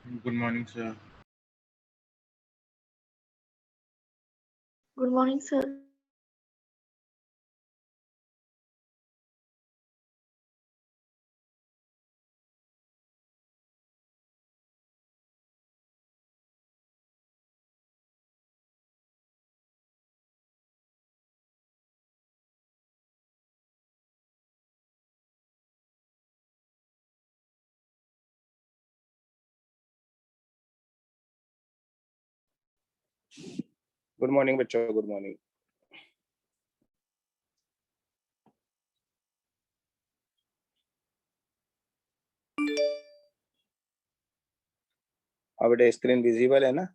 Good morning, sir. Good morning, sir. Good morning बच्चों, good morning. अब बेटा screen visible है ना?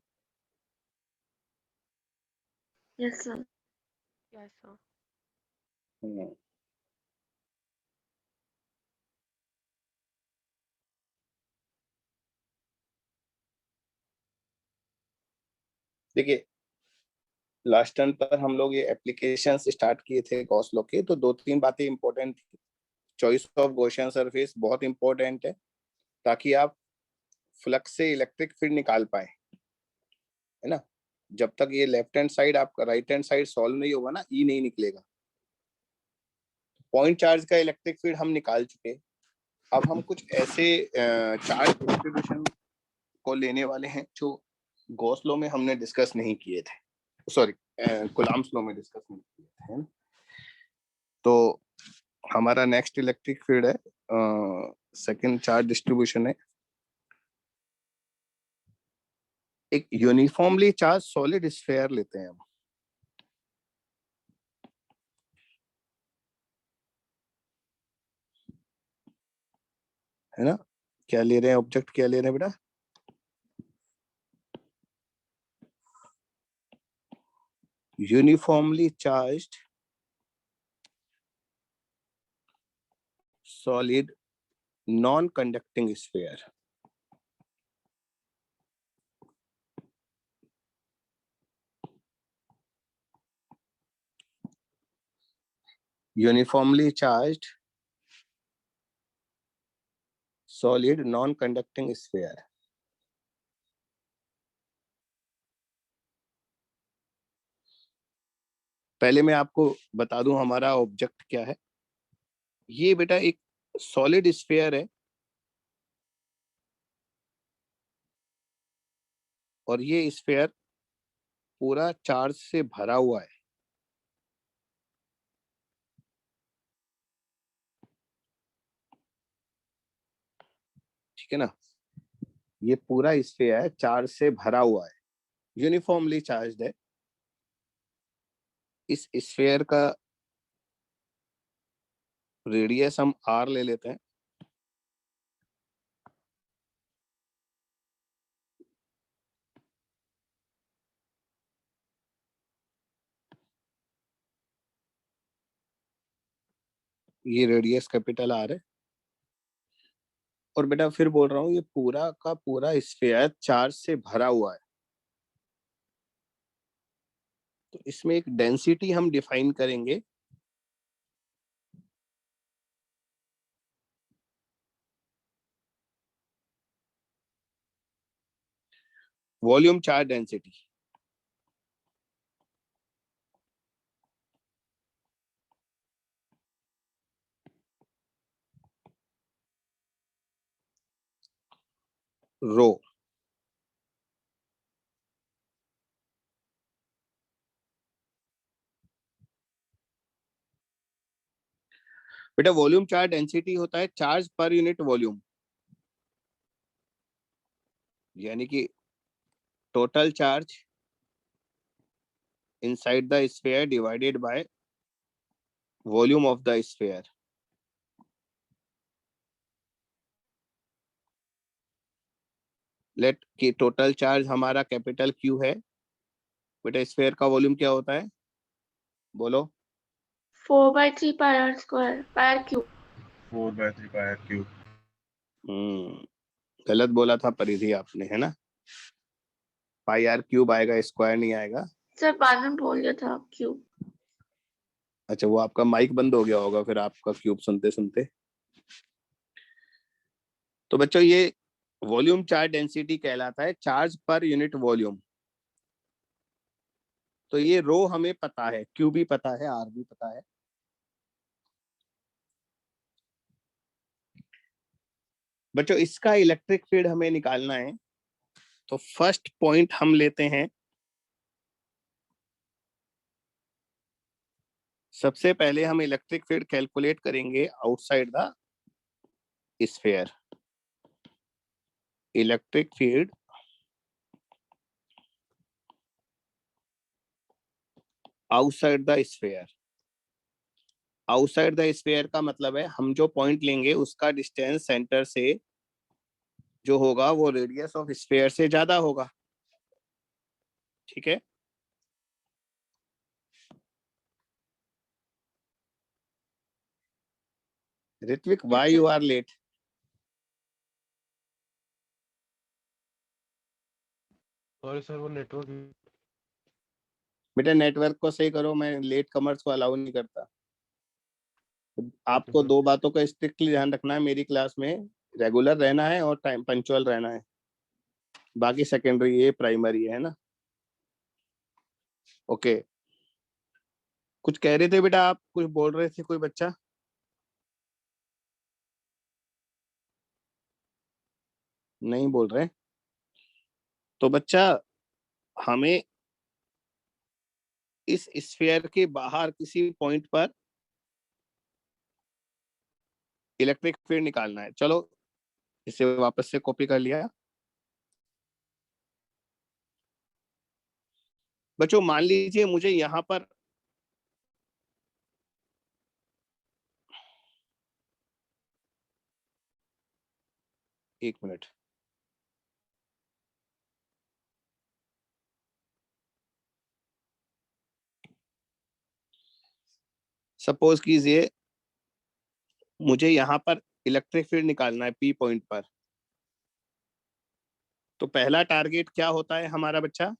Yes, sir. Yes, sir. देखिए, लास्ट टर्न पर हम लोग ये एप्लीकेशन स्टार्ट किए थे गॉस लॉ के, तो 2-3 बातें इंपॉर्टेंट थी। चॉइस ऑफ गॉसियन सरफेस बहुत इंपॉर्टेंट है ताकि आप फ्लक्स से इलेक्ट्रिक फील्ड निकाल पाए, है ना। जब तक ये लेफ्ट हैंड साइड आपका राइट हैंड साइड सॉल्व नहीं होगा ना, ई नहीं निकलेगा। पॉइंट चार्ज का इलेक्ट्रिक फील्ड हम निकाल चुके। अब हम कुछ ऐसे चार्ज डिस्ट्रीब्यूशन को लेने वाले हैं जो गॉस लॉ में हमने डिस्कस नहीं किए थे, सॉरी कूलम्ब्स लॉ में डिस्कस नहीं किए थे, है ना। तो हमारा नेक्स्ट इलेक्ट्रिक फील्ड है, सेकंड चार्ज डिस्ट्रीब्यूशन है। एक यूनिफॉर्मली चार्ज सॉलिड स्फीयर लेते हैं हम, है ना। क्या ले रहे हैं, ऑब्जेक्ट क्या ले रहे हैं बेटा? Uniformly charged solid non conducting sphere. Uniformly charged solid non conducting sphere. पहले मैं आपको बता दूं हमारा ऑब्जेक्ट क्या है। ये बेटा एक सॉलिड स्फीयर है और ये स्फीयर पूरा चार्ज से भरा हुआ है। ठीक है ना, ये पूरा स्फीयर है, चार्ज से भरा हुआ है, यूनिफॉर्मली चार्ज्ड है। इस स्फीयर का रेडियस हम r ले लेते हैं। ये रेडियस कैपिटल R है। और बेटा फिर बोल रहा हूँ, ये पूरा का पूरा स्फीयर चार्ज से भरा हुआ है। तो इसमें एक डेंसिटी हम डिफाइन करेंगे, वॉल्यूम चार्ज डेंसिटी। रो। बेटा वॉल्यूम चार्ज डेंसिटी होता है चार्ज पर यूनिट वॉल्यूम, यानी कि total charge inside the sphere divided by volume of the sphere. Let कि टोटल चार्ज हमारा कैपिटल Q है। बेटा स्फीयर का वॉल्यूम क्या होता है, बोलो? 4/3 pi r square pi r cube. 4/3 pi r cube. गलत बोला था परिधि आपने, है ना। पाई आर क्यूब आएगा, स्क्वायर नहीं आएगा। सर बाद में बोल दिया था क्यूब। अच्छा, वो आपका माइक बंद हो गया होगा फिर आपका क्यूब सुनते सुनते। तो बच्चों ये वॉल्यूम चार्ज डेंसिटी कहलाता है चार्ज पर यूनिट वॉल्यूम। तो ये रो हमें पता है, क्यू भी पता है, आर भी पता है। बच्चों इसका इलेक्ट्रिक फील्ड हमें निकालना है, तो फर्स्ट पॉइंट हम लेते हैं, सबसे पहले हम इलेक्ट्रिक फील्ड कैलकुलेट करेंगे outside the sphere. Electric field outside the sphere. Outside the sphere का मतलब है हम जो पॉइंट लेंगे उसका डिस्टेंस सेंटर से जो होगा वो रेडियस ऑफ स्फीयर से ज्यादा होगा। ठीक है, Ritwik why you are late? Sorry sir, वो नेटवर्क। बेटा नेटवर्क को सही करो, मैं लेट कमर्स को अलाउ नहीं करता। आपको सर। दो बातों का स्ट्रिक्टली ध्यान रखना है, मेरी क्लास में रेगुलर रहना है और टाइम पंक्चुअल रहना है, बाकी सेकेंडरी ये प्राइमरी है ना। ओके, कुछ कह रहे थे बेटा आप, कुछ बोल रहे थे कोई बच्चा? नहीं बोल रहे? तो बच्चा हमें इस स्फीयर के बाहर किसी पॉइंट पर इलेक्ट्रिक फील्ड निकालना है। चलो इसे वापस से कॉपी कर लिया। बच्चों मान लीजिए मुझे यहां पर एक मिनट, सपोज कीजिए मुझे यहां पर इलेक्ट्रिक फील्ड निकालना है पी पॉइंट पर। तो पहला टारगेट क्या होता है हमारा बच्चा?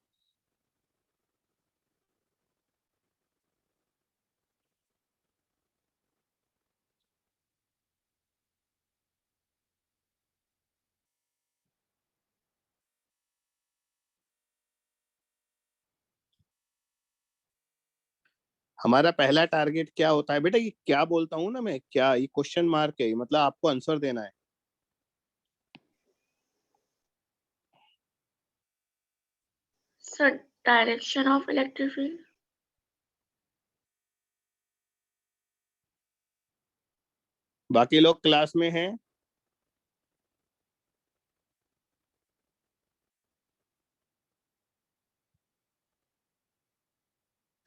हमारा पहला टारगेट क्या होता है बेटा? ये क्या बोलता हूं ना मैं, क्या ये क्वेश्चन मार्क है, मतलब आपको आंसर देना है। Sir, direction of electric field. बाकी लोग क्लास में हैं?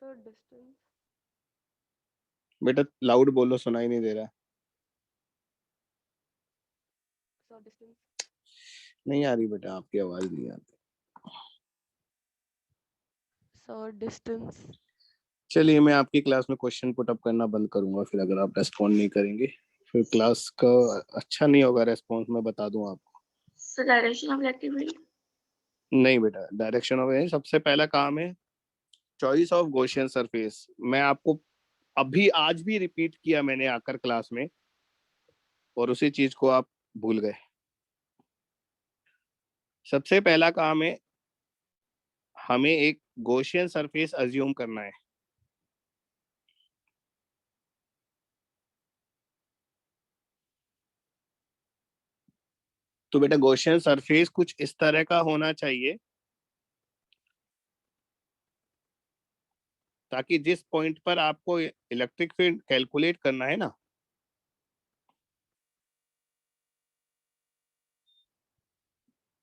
Sir distance. बेटा लाउड बोलो, सुनाई नहीं दे रहा। Sir distance. नहीं आ रही बेटा, आपकी आवाज नहीं आती। Sir distance. चलिए मैं आपकी क्लास में क्वेश्चन पुट अप करना बंद करूंगा, फिर अगर आप रेस्पॉन्ड नहीं करेंगे फिर क्लास का अच्छा नहीं होगा रेस्पॉन्स, मैं बता दूं आपको। So direction of electric field. नहीं बेटा, डायरेक्शन ऑफ सबसे पहला काम है चॉइस ऑफ गॉसियन सरफेस। मैं आपको अभी आज भी रिपीट किया मैंने आकर क्लास में, और उसी चीज को आप भूल गए। सबसे पहला काम है हमें एक गॉसियन सरफेस अज्यूम करना है। तो बेटा गॉसियन सरफेस कुछ इस तरह का होना चाहिए ताकि जिस पॉइंट पर आपको इलेक्ट्रिक फील्ड कैलकुलेट करना है ना,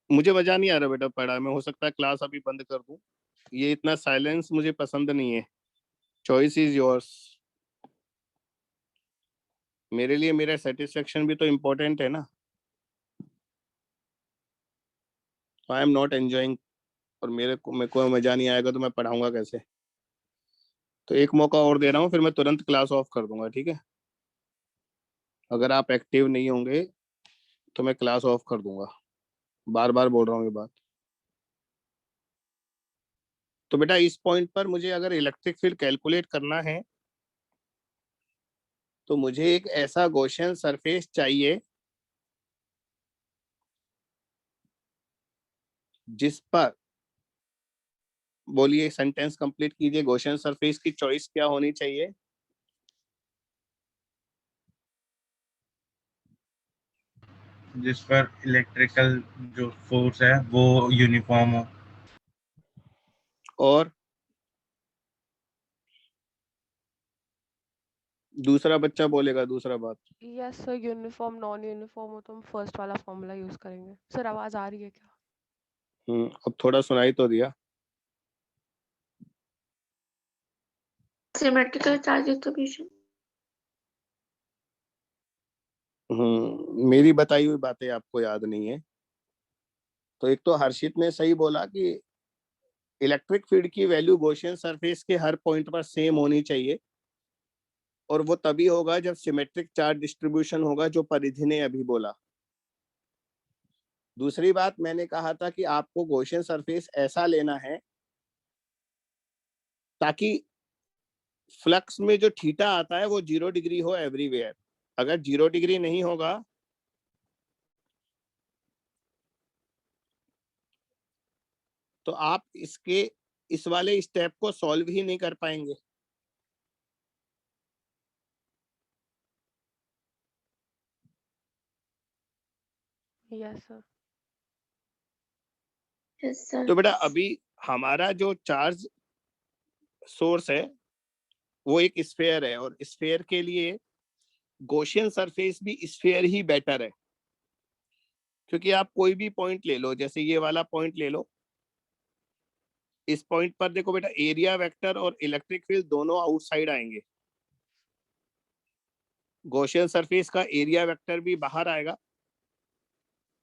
मुझे मजा नहीं आ रहा बेटा पढ़ा में, हो सकता है क्लास अभी बंद कर दूं, ये इतना साइलेंस मुझे पसंद नहीं है। Choice is yours. मेरे लिए मेरा सेटिस्फेक्शन भी तो इम्पोर्टेंट है ना। आई एम नॉट एंजॉइंग, और मेरे को मजा नहीं आएगा तो मैं पढ़ाऊंगा कैसे? तो एक मौका और दे रहा हूँ, फिर मैं तुरंत क्लास ऑफ कर दूंगा, ठीक है? अगर आप एक्टिव नहीं होंगे तो मैं क्लास ऑफ कर दूंगा, बार बार बोल रहा हूँ ये बात। तो बेटा इस पॉइंट पर मुझे अगर इलेक्ट्रिक फील्ड कैलकुलेट करना है तो मुझे एक ऐसा गॉसियन सरफेस चाहिए जिस पर, बोलिए सेंटेंस कंप्लीट कीजिए, गॉसियन सरफेस की चॉइस क्या होनी चाहिए? जिस पर इलेक्ट्रिकल जो फोर्स है वो यूनिफॉर्म हो। और दूसरा बच्चा बोलेगा दूसरा बात। Yes sir, uniform non uniform हो तो हम फर्स्ट वाला फॉर्मूला यूज करेंगे। सर आवाज आ रही है क्या? अब थोड़ा सुनाई तो दिया। Symmetrical charge distribution. मेरी बताई हुई बातें आपको याद नहीं है? तो एक तो हर्षित ने सही बोला कि इलेक्ट्रिक फील्ड की वैल्यू गॉसियन सरफेस के हर पॉइंट पर सेम होनी चाहिए, और वो तभी होगा जब सिमेट्रिक चार्ज डिस्ट्रीब्यूशन होगा, जो परिधि ने अभी बोला। दूसरी बात मैंने कहा था कि आपको गॉसियन सरफेस ऐसा लेना है ताकि फ्लक्स में जो थीटा आता है वो 0 डिग्री हो एवरीवेयर। अगर 0 डिग्री नहीं होगा तो आप इस वाले स्टेप को सॉल्व ही नहीं कर पाएंगे। Yes sir. Yes sir. तो बेटा अभी हमारा जो चार्ज सोर्स है वो एक स्फेयर है, और स्फेयर के लिए गॉसियन सरफेस भी स्फेयर ही बेटर है। क्योंकि आप कोई भी पॉइंट ले लो, जैसे ये वाला पॉइंट ले लो, इस पॉइंट पर देखो बेटा, एरिया वेक्टर और इलेक्ट्रिक फील्ड दोनों आउटसाइड आएंगे। गॉसियन सरफेस का एरिया वेक्टर भी बाहर आएगा,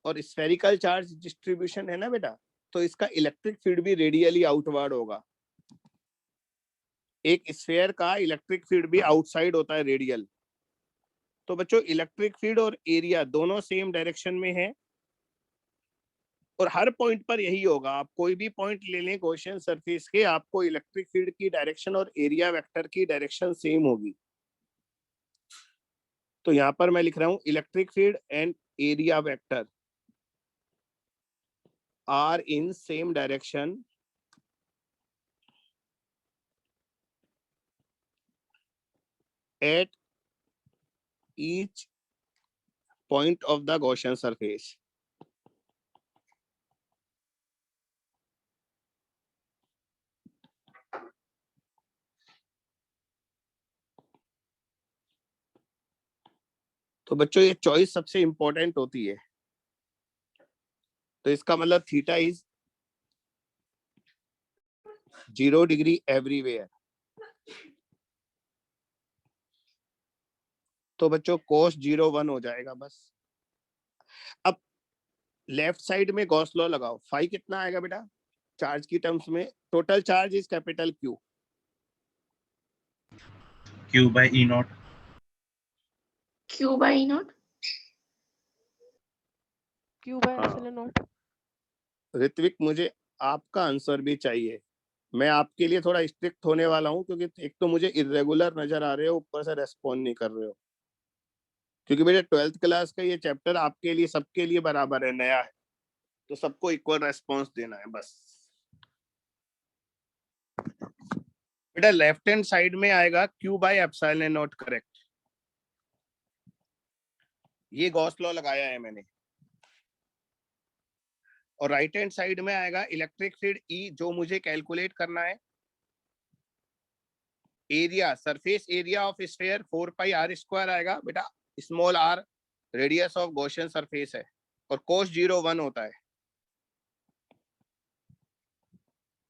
और स्फेरिकल चार्ज डिस्ट्रीब्यूशन है ना बेटा, तो इसका इलेक्ट्रिक फील्ड भी रेडियली आउटवर्ड होगा। एक स्फेयर का इलेक्ट्रिक फील्ड भी आउटसाइड होता है, रेडियल। तो बच्चों इलेक्ट्रिक फील्ड और एरिया दोनों सेम डायरेक्शन में है, और हर पॉइंट पर यही होगा। आप कोई भी पॉइंट ले लें गॉसियन सरफेस के, आपको इलेक्ट्रिक फील्ड की डायरेक्शन और एरिया वेक्टर की डायरेक्शन सेम होगी। तो यहां पर मैं लिख रहा हूं electric field and area vector are in same direction at each point of the Gaussian surface. तो बच्चों ये चॉइस सबसे इंपॉर्टेंट होती है। तो इसका मतलब थीटा इज 0 डिग्री एवरीवेयर। तो बच्चों cos 0 1 हो जाएगा बस। अब लेफ्ट साइड में गॉस लॉ लगाओ, फाई कितना आएगा बेटा चार्ज की टर्म्स में? Total charge is capital Q. Q by E naught. Q by naught. Q by epsilon naught. Ritwik मुझे आपका आंसर भी चाहिए। मैं आपके लिए थोड़ा स्ट्रिक्ट होने वाला हूँ, क्योंकि एक तो मुझे इरेगुलर नजर आ रहे हो, ऊपर से रेस्पॉन्ड नहीं कर रहे हो। क्योंकि बेटा 12th क्लास का ये चैप्टर आपके लिए सबके लिए बराबर है, नया है, तो सबको इक्वल रेस्पॉन्स देना है बस। बेटा लेफ्ट हैंड साइड में आएगा Q by epsilon not, correct. ये गॉस लॉ लगाया है मैंने। और राइट हैंड साइड में आएगा इलेक्ट्रिक फील्ड ई, जो मुझे कैलकुलेट करना है। Area, surface area of sphere 4 pi R square आएगा बेटा, small R radius of Gaussian surface है, और cos 0 1 होता है।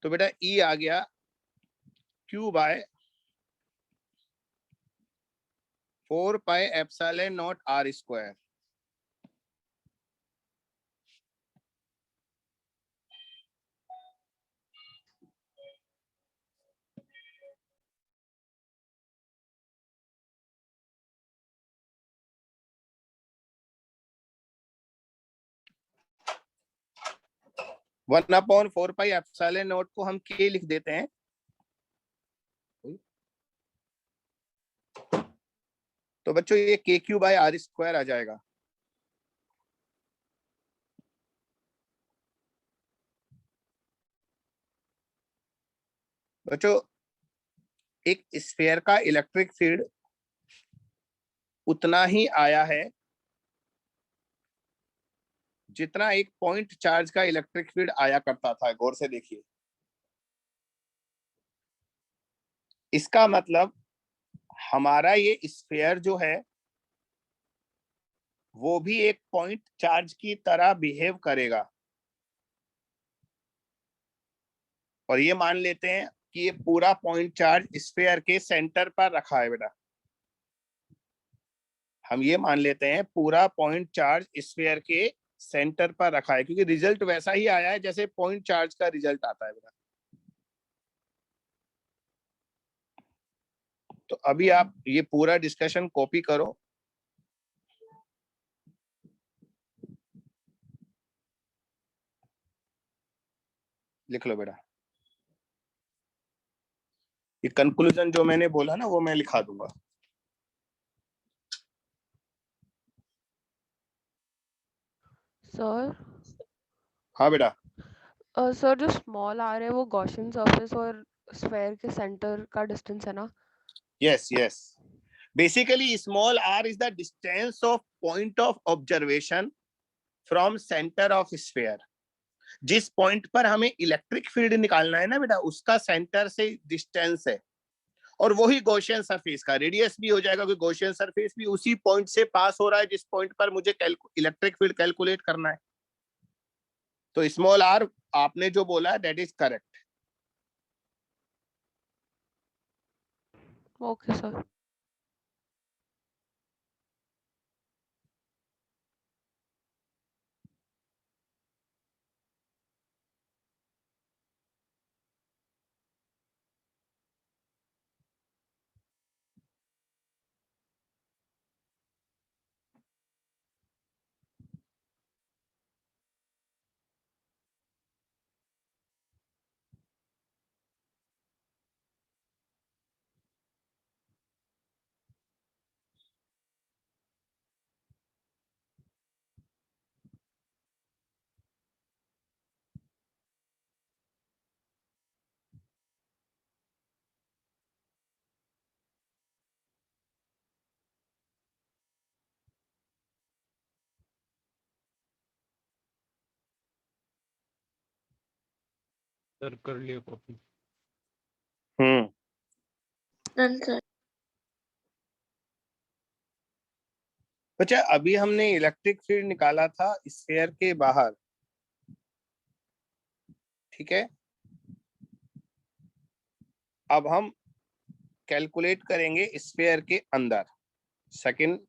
तो बेटा ई आ गया Q by 4 pi epsilon naught R square. One upon 4 pi epsilon naught को हम के लिख देते हैं। तो बच्चों ये के क्यू बाय आर स्क्वायर आ जाएगा। बच्चों एक स्फीयर का इलेक्ट्रिक फील्ड उतना ही आया है जितना एक पॉइंट चार्ज का इलेक्ट्रिक फील्ड आया करता था। गौर से देखिए, इसका मतलब हमारा ये स्फीयर जो है वो भी एक पॉइंट चार्ज की तरह बिहेव करेगा। और ये मान लेते हैं कि ये पूरा पॉइंट चार्ज स्फीयर के सेंटर पर रखा है बेटा। हम ये मान लेते हैं पूरा पॉइंट चार्ज स्फीयर के सेंटर पर रखा है, क्योंकि रिजल्ट वैसा ही आया है जैसे पॉइंट चार्ज का रिजल्ट आता है बेटा। तो अभी आप ये पूरा डिस्कशन कॉपी करो। लिख लो बेटा। ये कंक्लूजन जो मैंने बोला ना वो मैं लिखा दूंगा। सर हाँ बेटा। सर जो स्मॉल आर है वो गॉसियन सरफेस और स्फेयर के सेंटर का डिस्टेंस है ना? Yes yes, basically small R is the distance of point of observation from centre of sphere. जिस पॉइंट पर हमें इलेक्ट्रिक फील्ड निकालना है ना बेटा, उसका सेंटर से डिस्टेंस है। और वही गॉसियन सरफेस का रेडियस भी हो जाएगा, क्योंकि गॉसियन सरफेस भी उसी पॉइंट से पास हो रहा है जिस पॉइंट पर मुझे इलेक्ट्रिक फील्ड कैलकुलेट करना है। तो स्मॉल आर आपने जो बोला that is correct. Okay sir. Sir कर लिया कॉपी। Done sir. बच्चा अभी हमने इलेक्ट्रिक फील्ड निकाला था स्फीयर के बाहर, ठीक है। अब हम कैलकुलेट करेंगे स्फीयर के अंदर। Second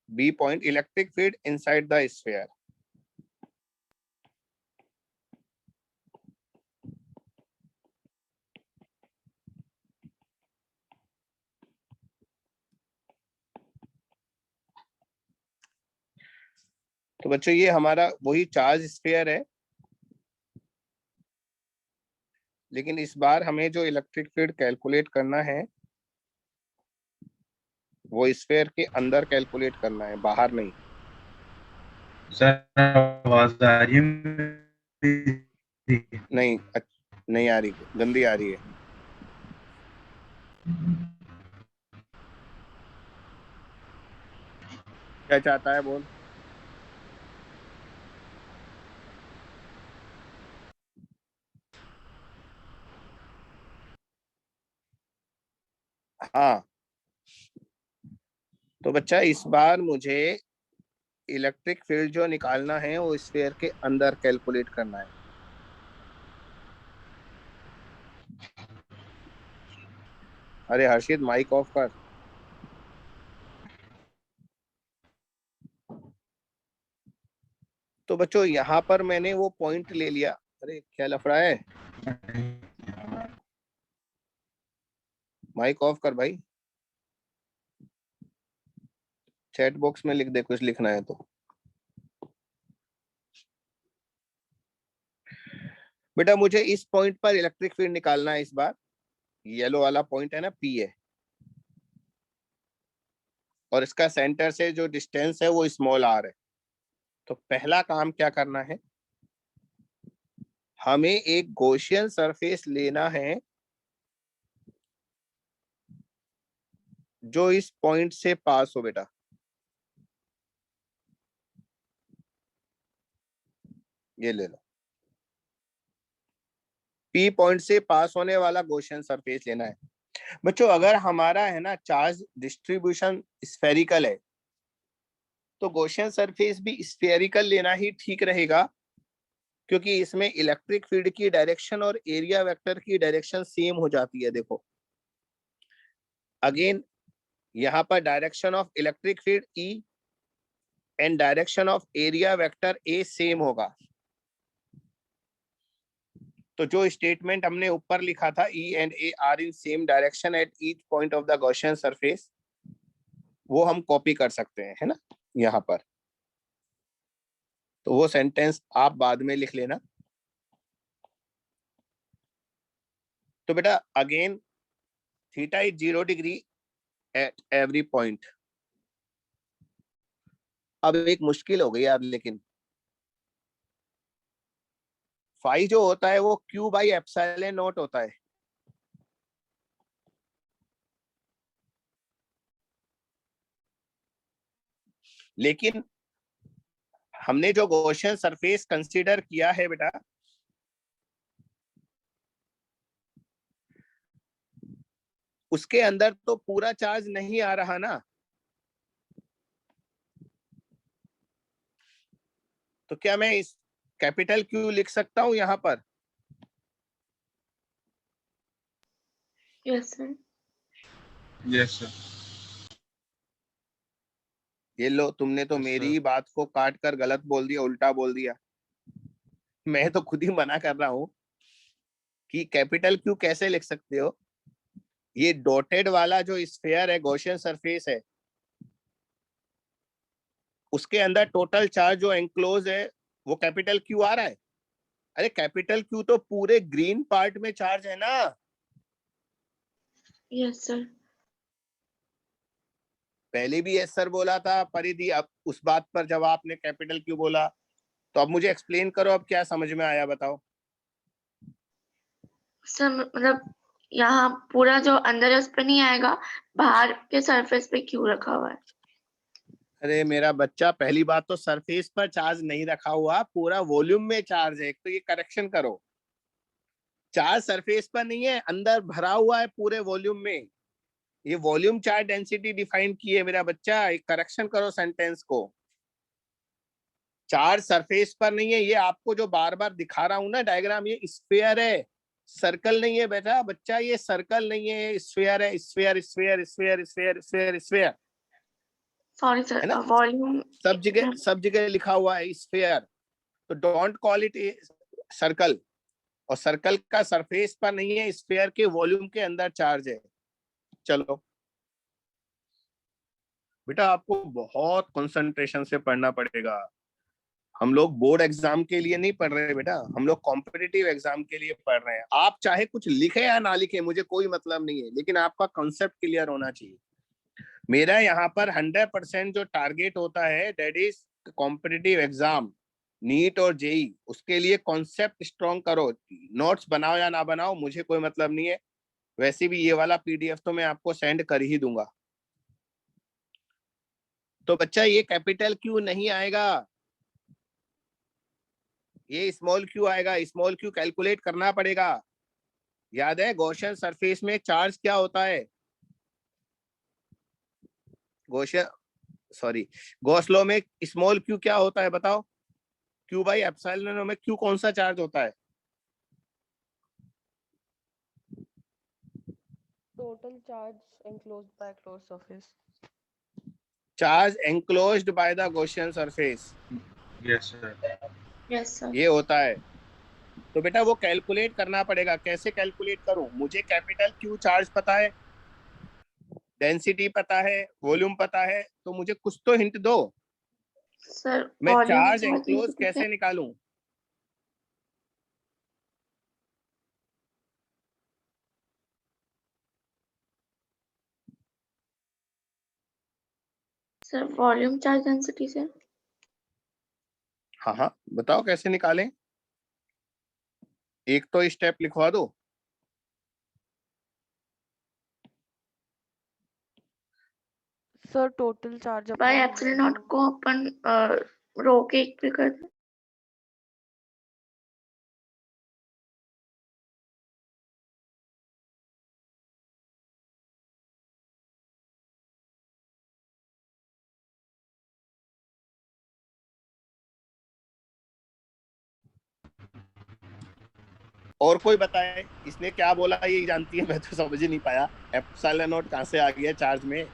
B point, electric field inside the sphere. तो बच्चों ये हमारा वही चार्ज स्फीयर है, लेकिन इस बार हमें जो इलेक्ट्रिक फील्ड कैलकुलेट करना है वो स्फीयर के अंदर कैलकुलेट करना है, बाहर नहीं। सर आवाज आ रही है मेरी? नहीं नहीं आ रही, गंदी आ रही है। क्या चाहता है बोल। हाँ तो बच्चा इस बार मुझे इलेक्ट्रिक फील्ड जो निकालना है वो स्फीयर के अंदर कैलकुलेट करना है। अरे हर्षित माइक ऑफ कर। तो बच्चों यहाँ पर मैंने वो पॉइंट ले लिया। अरे क्या लफड़ा है, माइक ऑफ कर भाई। चैट बॉक्स में लिख दे कुछ लिखना है तो। बेटा मुझे इस पॉइंट पर इलेक्ट्रिक फील्ड निकालना है इस बार। येलो वाला पॉइंट है ना, पी है, और इसका सेंटर से जो डिस्टेंस है वो स्मॉल आर है। तो पहला काम क्या करना है, हमें एक गॉसियन सरफेस लेना है जो इस पॉइंट से पास हो बेटा, ये ले लो, पी पॉइंट से पास होने वाला गॉसियन सरफेस लेना है बच्चों। अगर हमारा है ना चार्ज डिस्ट्रीब्यूशन स्फेरिकल है तो गॉसियन सरफेस भी स्फेरिकल लेना ही ठीक रहेगा, क्योंकि इसमें इलेक्ट्रिक फील्ड की डायरेक्शन और एरिया वेक्टर की डायरेक्शन सेम हो जाती है। देखो अगेन, यहाँ पर direction of electric field E and direction of area vector A same होगा। तो जो स्टेटमेंट हमने ऊपर लिखा था E and A are in same direction at each point of the Gaussian surface, वो हम कॉपी कर सकते हैं, है ना, यहाँ पर। तो वो सेंटेंस आप बाद में लिख लेना। तो बेटा again theta is 0 degree at every point. अब एक मुश्किल हो गई यार, लेकिन फाई जो होता है वो क्यू बाई एप्सिलॉन नॉट होता है। लेकिन हमने जो गॉसियन सरफेस कंसीडर किया है बेटा, उसके अंदर तो पूरा चार्ज नहीं आ रहा ना, तो क्या मैं इस कैपिटल क्यू लिख सकता हूं यहाँ पर? Yes sir. Yes sir. ये लो, तुमने तो Yes, मेरी sir. ही बात को काट कर गलत बोल दिया, उल्टा बोल दिया। मैं तो खुद ही मना कर रहा हूं कि कैपिटल क्यू कैसे लिख सकते हो। ये डॉटेड वाला जो स्फीयर है, गॉसियन सरफेस है, उसके अंदर टोटल चार्ज जो एंक्लोज है वो कैपिटल क्यू आ रहा है। अरे कैपिटल क्यू तो पूरे ग्रीन पार्ट में चार्ज है ना। Yes sir. पहले भी यस सर बोला था परिधि, अब उस बात पर जब आपने कैपिटल क्यू बोला, तो अब मुझे एक्सप्लेन करो, अब क्या समझ में आया बताओ। सर मतलब यहाँ पूरा जो अंदर है उस पे नहीं आएगा, बाहर के सरफेस पे क्यों रखा हुआ है? अरे मेरा बच्चा, पहली बात तो सरफेस पर चार्ज नहीं रखा हुआ, पूरा वॉल्यूम में चार्ज है। तो ये करेक्शन करो, चार्ज सरफेस पर नहीं है, अंदर भरा हुआ है पूरे वॉल्यूम में। ये वॉल्यूम चार्ज डेंसिटी डिफाइन की है मेरा बच्चा, एक करेक्शन करो सेंटेंस को। चार्ज सरफेस पर नहीं है, ये आपको जो बार बार दिखा रहा हूं ना डायग्राम, ये स्फीयर है, सर्कल नहीं है बेटा। बच्चा ये सर्कल नहीं है, स्फीयर है। Sphere sphere sphere sphere sphere sphere, sorry है सर, ना, वॉल्यूम। सब जगह लिखा हुआ है स्फीयर। तो डोंट कॉल इट सर्कल। और सर्कल का सरफेस पर नहीं है, स्फीयर के वॉल्यूम के अंदर चार्ज है। चलो बेटा, आपको बहुत कंसंट्रेशन से पढ़ना पड़ेगा। हम लोग बोर्ड एग्जाम के लिए नहीं पढ़ रहे बेटा, हम लोग कॉम्पिटिटिव एग्जाम के लिए पढ़ रहे हैं। आप चाहे कुछ लिखे या ना लिखे, मुझे कोई मतलब नहीं है, लेकिन आपका कॉन्सेप्ट क्लियर होना चाहिए। मेरा यहाँ पर 100% जो टारगेट होता है, that is competitive exam, NEET और जेई। उसके लिए कॉन्सेप्ट स्ट्रॉन्ग करो। नोट्स बनाओ या ना बनाओ, मुझे कोई मतलब नहीं है। वैसे भी ये वाला पीडीएफ तो मैं आपको सेंड कर ही दूंगा। तो बच्चा ये कैपिटल क्यू नहीं आएगा, ये स्मॉल क्यू आएगा। स्मॉल क्यू कैलकुलेट करना पड़ेगा। याद है गॉसियन सरफेस में चार्ज क्या होता है? गॉसियन सॉरी गॉस लॉ में स्मॉल क्यू क्या होता है बताओ? क्यू बाई एप्सिलॉन में क्यू कौन सा चार्ज होता है? Total charge enclosed by closed surface. Charge enclosed by the Gaussian surface, Yes, sir. Yes sir. ये होता है। तो बेटा वो कैलकुलेट करना पड़ेगा। कैसे कैलकुलेट करूं? मुझे कैपिटल क्यू चार्ज पता है, डेंसिटी पता है, वॉल्यूम पता है, तो मुझे कुछ तो हिंट दो। सर मैं वॉल्यूम चार्ज एंक्लोज कैसे निकालूं? सर वॉल्यूम चार्ज डेंसिटी से। हाँ हाँ बताओ कैसे निकालें, एक तो स्टेप लिखवा दो। Sir total charge by epsilon naught को अपन रो के एक पे कर दें। और कोई बताए इसने क्या बोला, ये जानती है, मैं तो समझ ही नहीं पाया। एप्सिलॉन नॉट कहाँ से आ गया चार्ज में?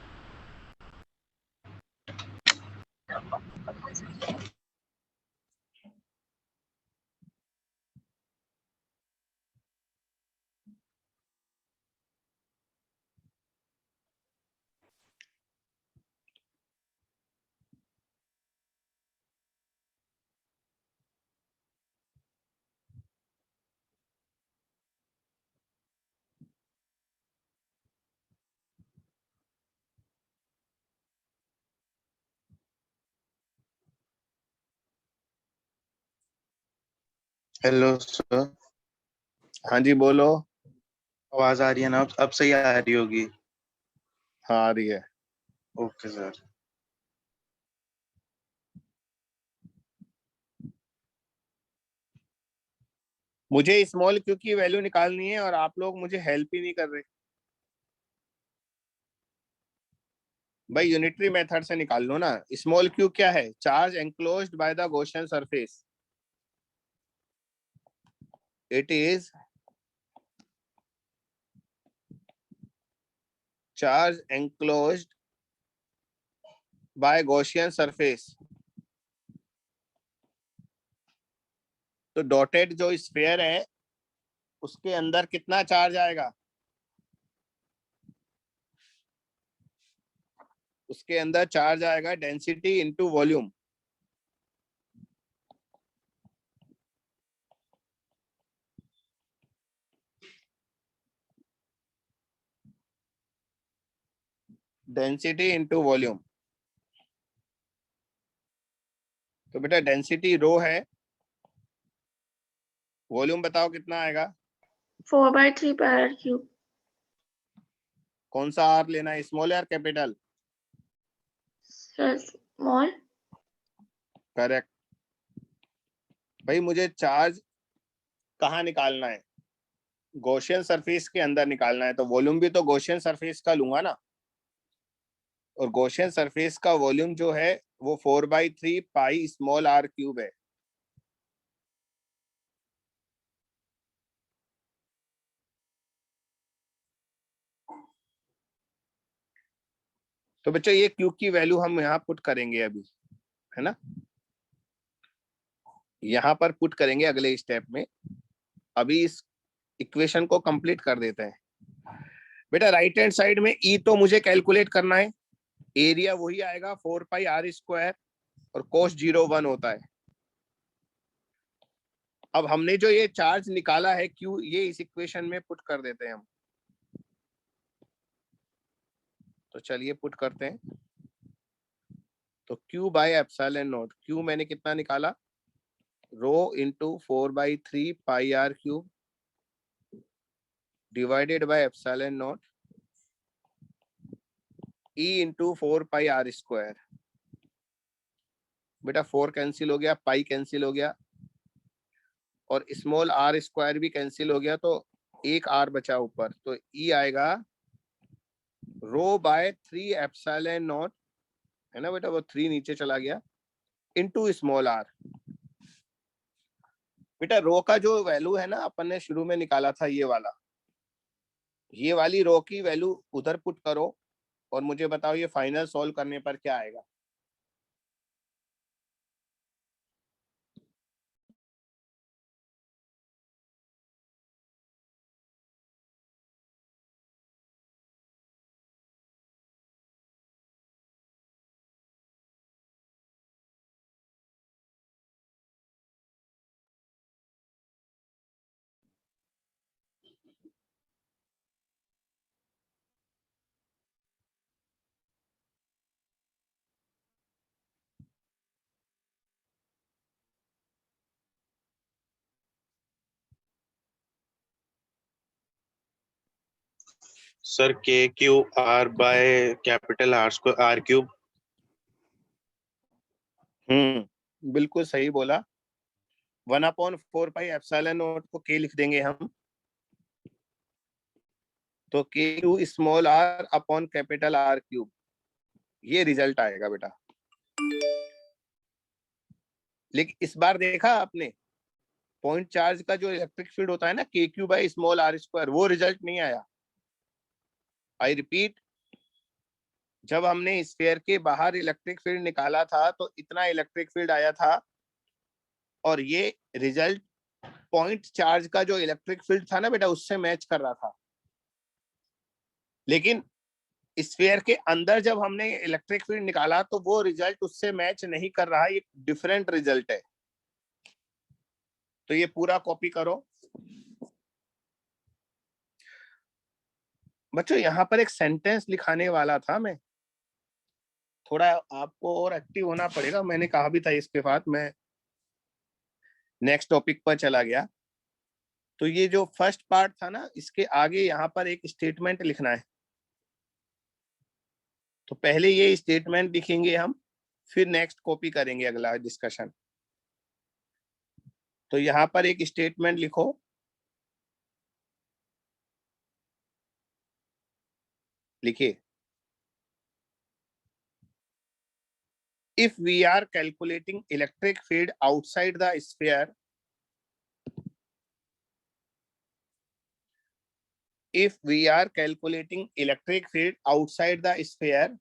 हेलो सर, हाँ जी बोलो। आवाज आ रही है ना? अब सही आ रही होगी। हाँ आ रही है। Okay sir. मुझे स्मॉल क्यू की वैल्यू निकालनी है और आप लोग मुझे हेल्प ही नहीं कर रहे। भाई यूनिटरी मेथड से निकाल लो ना। स्मॉल क्यू क्या है? Charge enclosed by the Gaussian surface. It is charge enclosed by Gaussian surface. तो डॉटेड जो स्फीयर है उसके अंदर कितना चार्ज आएगा? उसके अंदर चार्ज आएगा density into volume. Density into volume. तो बेटा डेंसिटी रो है, वॉल्यूम बताओ कितना आएगा? 4/3 पाई आर क्यूब। कौन सा आर लेना है, स्मॉल या कैपिटल? स्मॉल। करेक्ट। भाई मुझे चार्ज कहाँ निकालना है? गॉसियन सरफेस के अंदर निकालना है, तो वॉल्यूम भी तो गॉसियन सरफेस का लूंगा ना। और गॉसियन सरफेस का वॉल्यूम जो है वो 4/3 पाई स्मॉल आर क्यूब है। तो बच्चों ये क्यू की वैल्यू हम यहाँ पुट करेंगे अभी, है ना? यहाँ पर पुट करेंगे अगले स्टेप में। अभी इस इक्वेशन को कंप्लीट कर देते हैं। बेटा राइट हैंड साइड में ई तो मुझे कैलकुलेट करना है। एरिया वही आएगा 4 पाई r² और कोस 0 1 होता है। अब हमने जो ये चार्ज निकाला है क्यू, ये इस इक्वेशन में पुट कर देते हैं हम। तो चलिए पुट करते हैं। तो Q by epsilon naught, Q मैंने कितना निकाला? Rho into 4/3 pi r cube divided by epsilon naught E into 4 pi r²। बेटा 4 कैंसिल हो गया, पाई कैंसिल हो गया और स्मॉल r² भी कैंसिल हो गया, तो एक r बचा ऊपर। तो E आएगा रो बाय 3 एप्सिलॉन नॉट, है ना बेटा, वो 3 नीचे चला गया, इंटू स्मॉल r। बेटा रो का जो वैल्यू है ना अपन ने शुरू में निकाला था, ये वाला, ये वाली रो की वैल्यू उधर पुट करो और मुझे बताओ ये फाइनल सॉल्व करने पर क्या आएगा। Sir KQR by capital R cube. बिल्कुल सही बोला। 1/4 पाई एप्सिलॉन नॉट को K लिख देंगे हम, तो KQ small r upon capital R cube, ये रिजल्ट आएगा बेटा। लेकिन इस बार देखा आपने पॉइंट चार्ज का जो इलेक्ट्रिक फील्ड होता है ना KQ by small r square, वो रिजल्ट नहीं आया। आई रिपीट, जब हमने स्फीयर के बाहर इलेक्ट्रिक फील्ड निकाला था तो इतना इलेक्ट्रिक फील्ड आया था, और ये रिजल्ट पॉइंट चार्ज का जो इलेक्ट्रिक फील्ड था ना बेटा, उससे मैच कर रहा था। लेकिन स्फीयर के अंदर जब हमने इलेक्ट्रिक फील्ड निकाला तो वो रिजल्ट उससे मैच नहीं कर रहा, ये डिफरेंट रिजल्ट है। तो ये पूरा कॉपी करो बच्चों। यहाँ पर एक सेंटेंस लिखाने वाला था मैं, थोड़ा आपको और एक्टिव होना पड़ेगा। मैंने कहा भी था इसके बाद मैं नेक्स्ट टॉपिक पर चला गया। तो ये जो फर्स्ट पार्ट था ना, इसके आगे यहाँ पर एक स्टेटमेंट लिखना है। तो पहले ये स्टेटमेंट लिखेंगे हम, फिर नेक्स्ट कॉपी करेंगे अगला डिस्कशन। तो यहाँ पर एक स्टेटमेंट लिखो, लिखिए, if we are calculating electric field outside the sphere, if we are calculating electric field outside the sphere,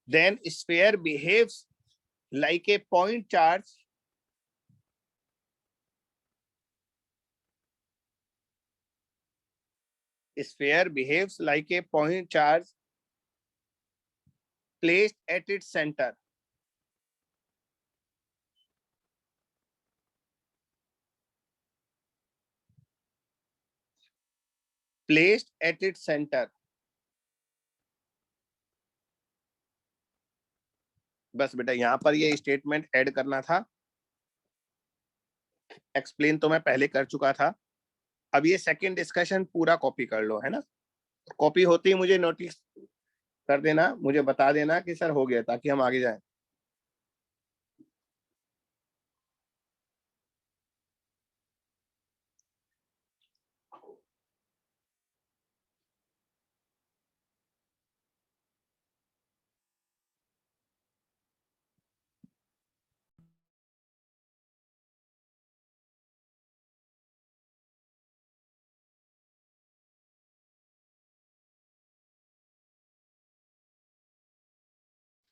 then sphere behaves like a point charge sphere behaves like a point charge placed at its center. Placed at its center. बस बेटा यहाँ पर ये statement add करना था। Explain तो मैं पहले कर चुका था। अब ये सेकंड डिस्कशन पूरा कॉपी कर लो, है ना। कॉपी होते ही मुझे नोटिस कर देना, मुझे बता देना कि सर हो गया, ताकि हम आगे जाएं।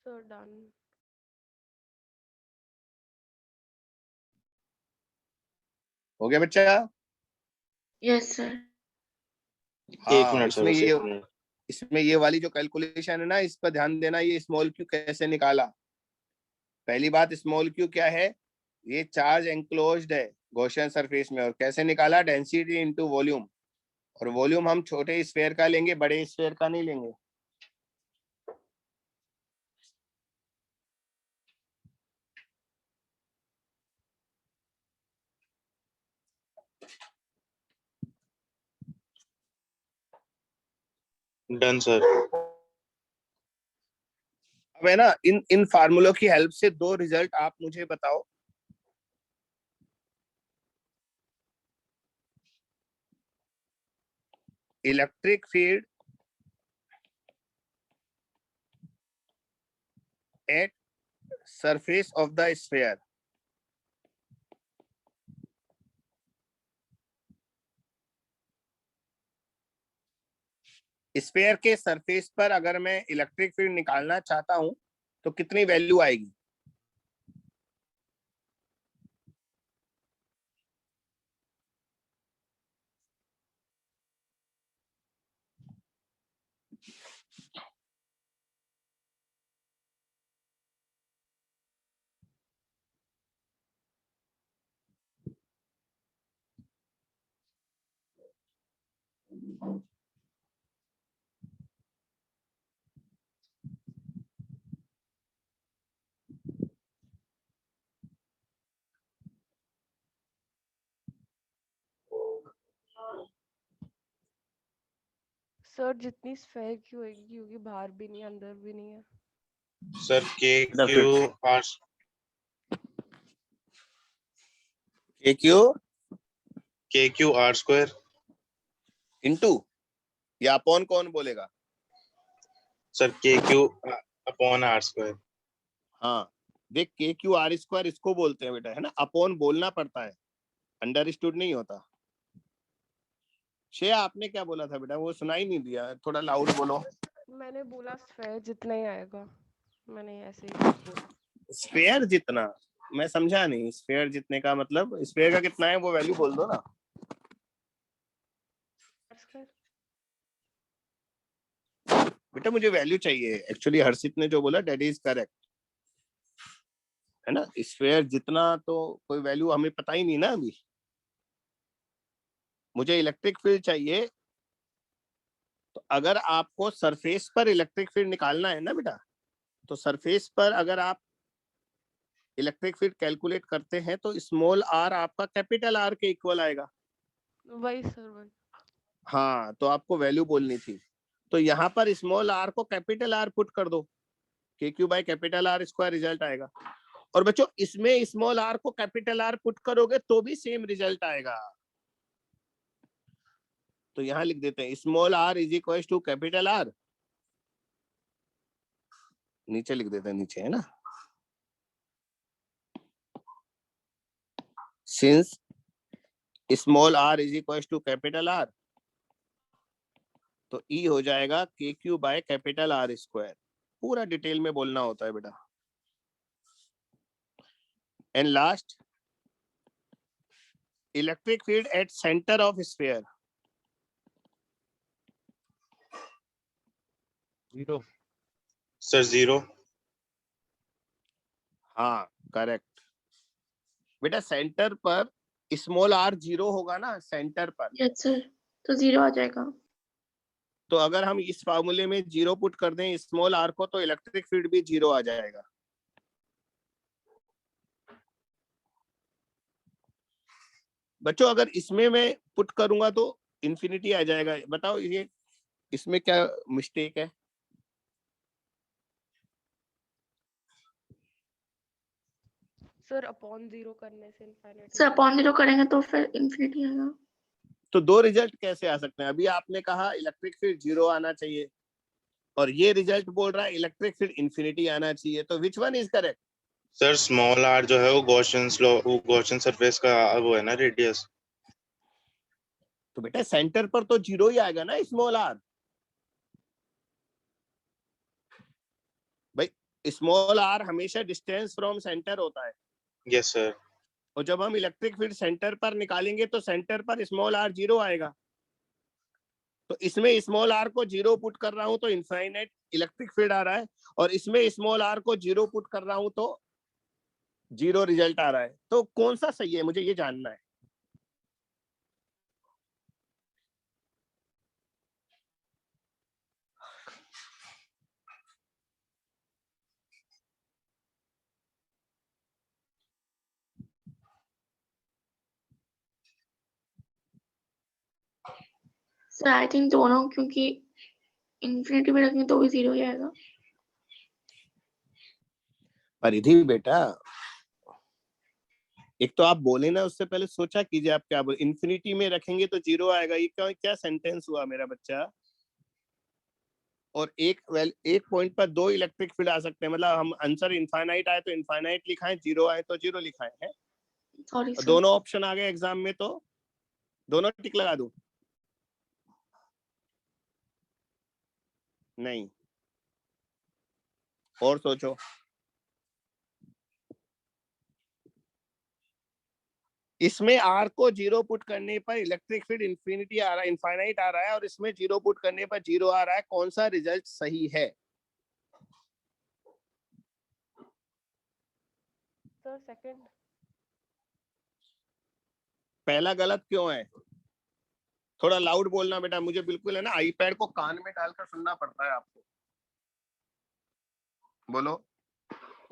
So done. हो गया बच्चा? Yes sir. एक हाँ, मिनट सर, बस एक मिनट। इसमें ये वाली जो कैलकुलेशन है ना, इस पर ध्यान देना। ये स्मॉल क्यू कैसे निकाला? पहली बात, स्मॉल क्यू क्या है? ये चार्ज एंक्लोज्ड है गॉसियन सरफेस में। और कैसे निकाला? Density into volume. और वॉल्यूम हम छोटे स्फीयर का लेंगे, बड़े स्फीयर का नहीं लेंगे। Done sir. अब है ना, इन फार्मूलों की हेल्प से दो रिजल्ट आप मुझे बताओ। Electric field at surface of the sphere, sphere के सरफेस पर अगर मैं इलेक्ट्रिक फील्ड निकालना चाहता हूं तो कितनी वैल्यू आएगी? सर जितनी स्फेयर की होगी क्योंकि बाहर भी नहीं अंदर भी नहीं है। सर के इधर क्यू आर स्क्वायर इनटू या अपॉन कौन बोलेगा? सर के क्यू अपॉन आर स्क्वायर। हाँ देख, के क्यू आर स्क्वायर इसको बोलते हैं बेटा, है ना, अपॉन बोलना पड़ता है, अंडरस्टूड नहीं होता। श्रेया आपने क्या बोला था बेटा, वो सुनाई नहीं दिया, थोड़ा लाउड बोलो। मैंने बोला स्फेयर जितना ही आएगा, मैंने ऐसे ही बोला। स्फेयर जितना? मैं समझा नहीं, स्फेयर जितने का मतलब स्फेयर का कितना है वो वैल्यू बोल दो ना। स्क्वायर बेटा मुझे वैल्यू चाहिए, एक्चुअली हर्षित ने जो बोला डेट इज करेक्ट, है ना। स्फेयर जितना तो कोई वैल्यू हमें पता ही नहीं ना अभी, मुझे इलेक्ट्रिक फील्ड चाहिए। तो अगर आपको सरफेस पर इलेक्ट्रिक फील्ड निकालना है ना बेटा, तो सरफेस पर अगर आप इलेक्ट्रिक फील्ड कैलकुलेट करते हैं तो स्मॉल आर आपका कैपिटल आर के इक्वल आएगा। वही सर वही। हाँ तो आपको वैल्यू बोलनी थी, तो यहाँ पर स्मॉल आर को कैपिटल आर पुट कर दो, K Q by capital R square result आएगा। और बच्चों इसमें स्मॉल आर को कैपिटल आर पुट करोगे तो भी सेम रिजल्ट आएगा। तो यहाँ लिख देते हैं small R is equal to capital R, नीचे लिख देते हैं, नीचे है ना, since small R is equal to capital R, तो ई हो जाएगा K Q by capital R square. पूरा डिटेल में बोलना होता है बेटा। And last, electric field at centre of sphere. 0 sir 0। हाँ करेक्ट बेटा, सेंटर पर स्मॉल आर 0 होगा ना सेंटर पर, यस सर, तो 0 आ जाएगा। तो अगर हम इस फार्मूले में 0 पुट कर दें स्मॉल आर को तो इलेक्ट्रिक फील्ड भी 0 आ जाएगा। बच्चों अगर इसमें मैं पुट करूंगा तो इन्फिनिटी आ जाएगा, बताओ ये इसमें क्या मिस्टेक है? सर अपॉन 0 करने से इनफाइनाइट। सर अपॉन 0 करेंगे तो फिर इंफिनिटी आएगा। तो दो रिजल्ट कैसे आ सकते हैं? अभी आपने कहा इलेक्ट्रिक फील्ड 0 आना चाहिए और ये रिजल्ट बोल रहा है इलेक्ट्रिक फील्ड इंफिनिटी आना चाहिए, तो which one is correct? Sir small R जो है वो गॉसियन सरफेस का वो है ना रेडियस। तो बेटा सेंटर पर तो 0 ही आएगा ना स्मॉल आर। भाई स्मॉल आर हमेशा डिस्टेंस फ्रॉम सेंटर होता है। Yes sir. और जब हम इलेक्ट्रिक फील्ड सेंटर पर निकालेंगे तो सेंटर पर स्मॉल आर 0 आएगा। तो इसमें स्मॉल आर को 0 पुट कर रहा हूं तो इनफाइनाइट इलेक्ट्रिक फील्ड आ रहा है, और इसमें स्मॉल आर को 0 पुट कर रहा हूं तो 0 रिजल्ट आ रहा है। तो कौन सा सही है मुझे ये जानना है। सर आई थिंक दोनों, क्योंकि इंफिनिटी में रखेंगे तो भी 0 ही आएगा। परिधि बेटा एक तो आप बोले ना, उससे पहले सोचा कीजिए आप क्या बोले। इन्फिनिटी में रखेंगे तो 0 आएगा, ये क्या क्या सेंटेंस हुआ मेरा बच्चा। और एक पॉइंट पर 2 इलेक्ट्रिक फील्ड आ सकते हैं, मतलब हम आंसर इनफाइनाइट आए तो इनफाइनाइट लिखाएं, 0 आए तो 0 लिखाएं है। Sorry sir. दोनों ऑप्शन आ गए एग्जाम में तो दोनों टिक लगा दूं? नहीं, और सोचो। इसमें आर को 0 पुट करने पर इलेक्ट्रिक फील्ड इंफिनिटी आ रहा है, इनफाइनाइट आ रहा है, और इसमें 0 पुट करने पर 0 आ रहा है। कौन सा रिजल्ट सही है? Sir second. पहला गलत क्यों है? थोड़ा लाउड बोलना बेटा, मुझे बिल्कुल है ना आईपैड को कान में डालकर सुनना पड़ता है आपको। बोलो।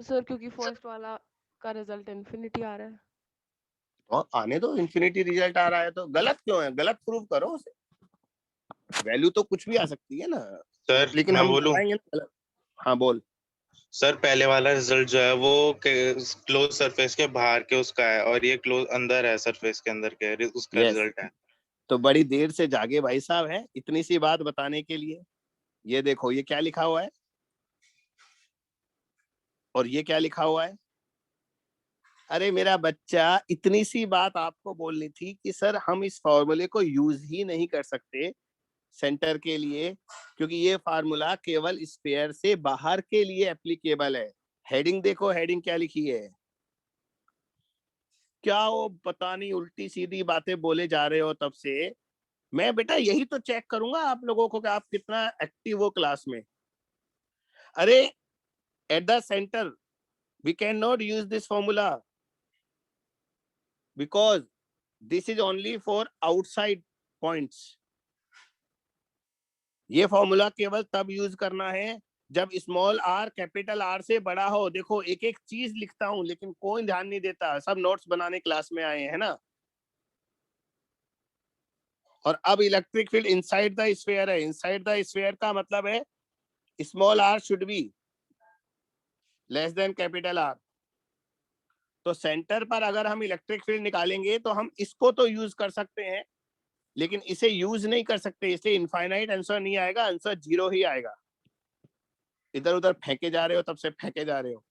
सर क्योंकि फर्स्ट वाला का रिजल्ट इनफिनिटी आ रहा है। और आने दो, इंफिनिटी रिजल्ट आ रहा है तो गलत क्यों है? गलत प्रूव करो उसे। वैल्यू तो कुछ भी आ सकती है ना, सर लेकिन मैं हम बोलूं? बताएंगे ना। हाँ बोल। सर पहले वाला रिजल्ट जो है वो क्लोज सरफेस के बाहर के उसका है, और ये क्लोज अंदर है, सरफेस के अंदर के उसका यस, रिजल्ट है। तो बड़ी देर से जागे भाई साहब है इतनी सी बात बताने के लिए। ये देखो ये क्या लिखा हुआ है और ये क्या लिखा हुआ है। अरे मेरा बच्चा, इतनी सी बात आपको बोलनी थी कि सर हम इस फॉर्मूले को यूज ही नहीं कर सकते सेंटर के लिए, क्योंकि ये फार्मूला केवल स्फीयर से बाहर के लिए एप्लीकेबल है। हेडिंग देखो, हेडिंग क्या लिखी है। क्या वो पता नहीं उल्टी सीधी बातें बोले जा रहे हो तब से। मैं बेटा यही तो चेक करूंगा आप लोगों को कि आप कितना एक्टिव हो क्लास में। अरे at the centre we cannot use this formula because this is only for outside points. ये फॉर्मूला केवल तब यूज करना है जब स्मॉल आर कैपिटल आर से बड़ा हो। देखो एक एक चीज लिखता हूं लेकिन कोई ध्यान नहीं देता, सब नोट्स बनाने क्लास में आए हैं ना। और अब electric field inside the sphere है। इनसाइड द स्फीयर का मतलब है small R should be less than capital R. तो सेंटर पर अगर हम इलेक्ट्रिक फील्ड निकालेंगे तो हम इसको तो यूज कर सकते हैं, लेकिन इसे यूज नहीं कर सकते, इसलिए इनफाइनाइट आंसर नहीं आएगा, आंसर 0 ही आएगा। इधर उधर फेंके जा रहे हो, तब से फेंके जा रहे हो।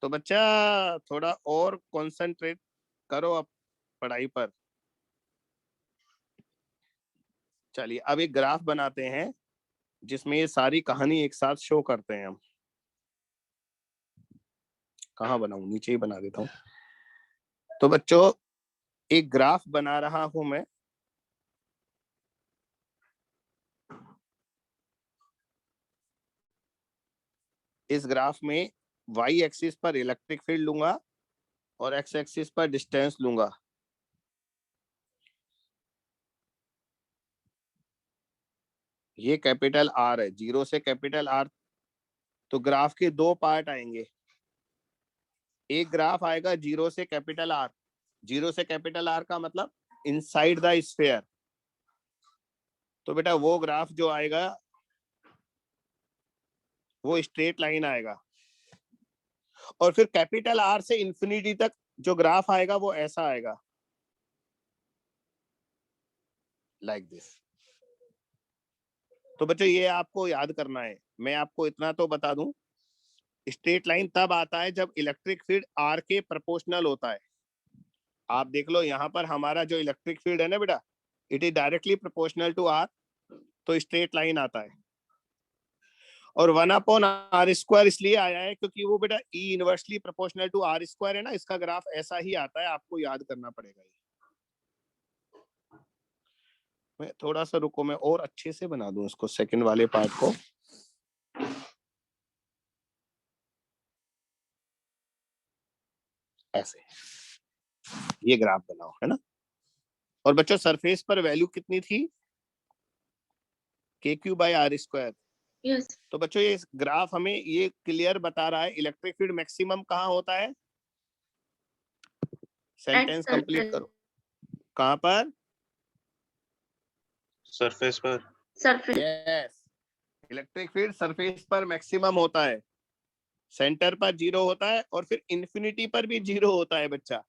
तो बच्चा थोड़ा और कंसंट्रेट करो अब पढ़ाई पर। चलिए अब एक ग्राफ बनाते हैं जिसमें ये सारी कहानी एक साथ शो करते हैं हम। कहाँ बनाऊं, नीचे ही बना देता हूँ। तो बच्चों एक ग्राफ बना रहा हूं मैं। इस ग्राफ में वाई एक्सिस पर इलेक्ट्रिक फील्ड लूंगा और एक्स एक्सिस पर डिस्टेंस लूंगा। ये कैपिटल आर है, 0 से कैपिटल आर। तो ग्राफ के दो पार्ट आएंगे। एक ग्राफ आएगा 0 से कैपिटल आर। 0 से कैपिटल आर का मतलब इनसाइड द स्फीयर। तो बेटा वो ग्राफ जो आएगा वो स्ट्रेट लाइन आएगा। और फिर कैपिटल आर से इंफिनिटी तक जो ग्राफ आएगा वो ऐसा आएगा, लाइक दिस। तो बच्चों ये आपको याद करना है। मैं आपको इतना तो बता दूं, स्ट्रेट लाइन तब आता है जब इलेक्ट्रिक फील्ड आर के प्रोपोर्शनल होता है। आप देख लो यहाँ पर हमारा जो इलेक्ट्रिक फील्ड है ना बेटा, it is directly proportional to R, तो स्ट्रेट लाइन आता है। और 1/r² इसलिए आया है क्योंकि वो बेटा ई इनवर्सली प्रोपोर्शनल टू r² है ना, इसका ग्राफ ऐसा ही आता है, आपको याद करना पड़ेगा। मैं थोड़ा सा रुको, मैं और अच्छे से बना दूं इसको, सेकंड वाले पार्ट को। ऐसे ये ग्राफ बनाओ, है ना। और बच्चों सरफेस पर वैल्यू कितनी थी, KQ/r²। यस तो बच्चों ये ग्राफ हमें ये क्लियर बता रहा है इलेक्ट्रिक फील्ड मैक्सिमम कहाँ होता है। सेंटेंस कंप्लीट करो। कहाँ पर? सरफेस पर। Surface yes, electric field surface पर मैक्सिमम होता है, सेंटर पर 0 होता है और फिर इंफिनिटी पर भी 0 होता है बच्चा।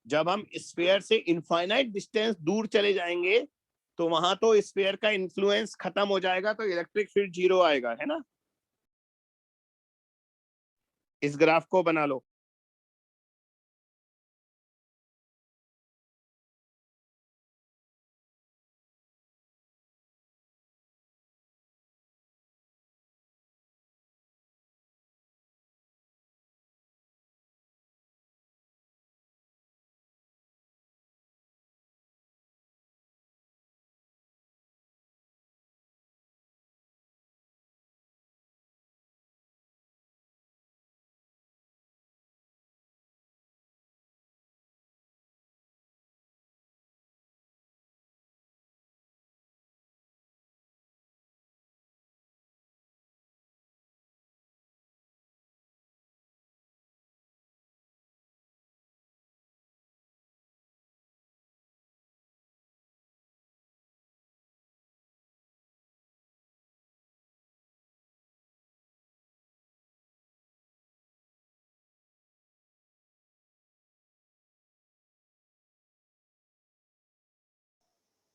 जब हम स्फीयर से इनफाइनाइट डिस्टेंस दूर चले जाएंगे तो वहां तो स्फीयर का इन्फ्लुएंस खत्म हो जाएगा, तो इलेक्ट्रिक फील्ड 0 आएगा, है ना। इस ग्राफ को बना लो।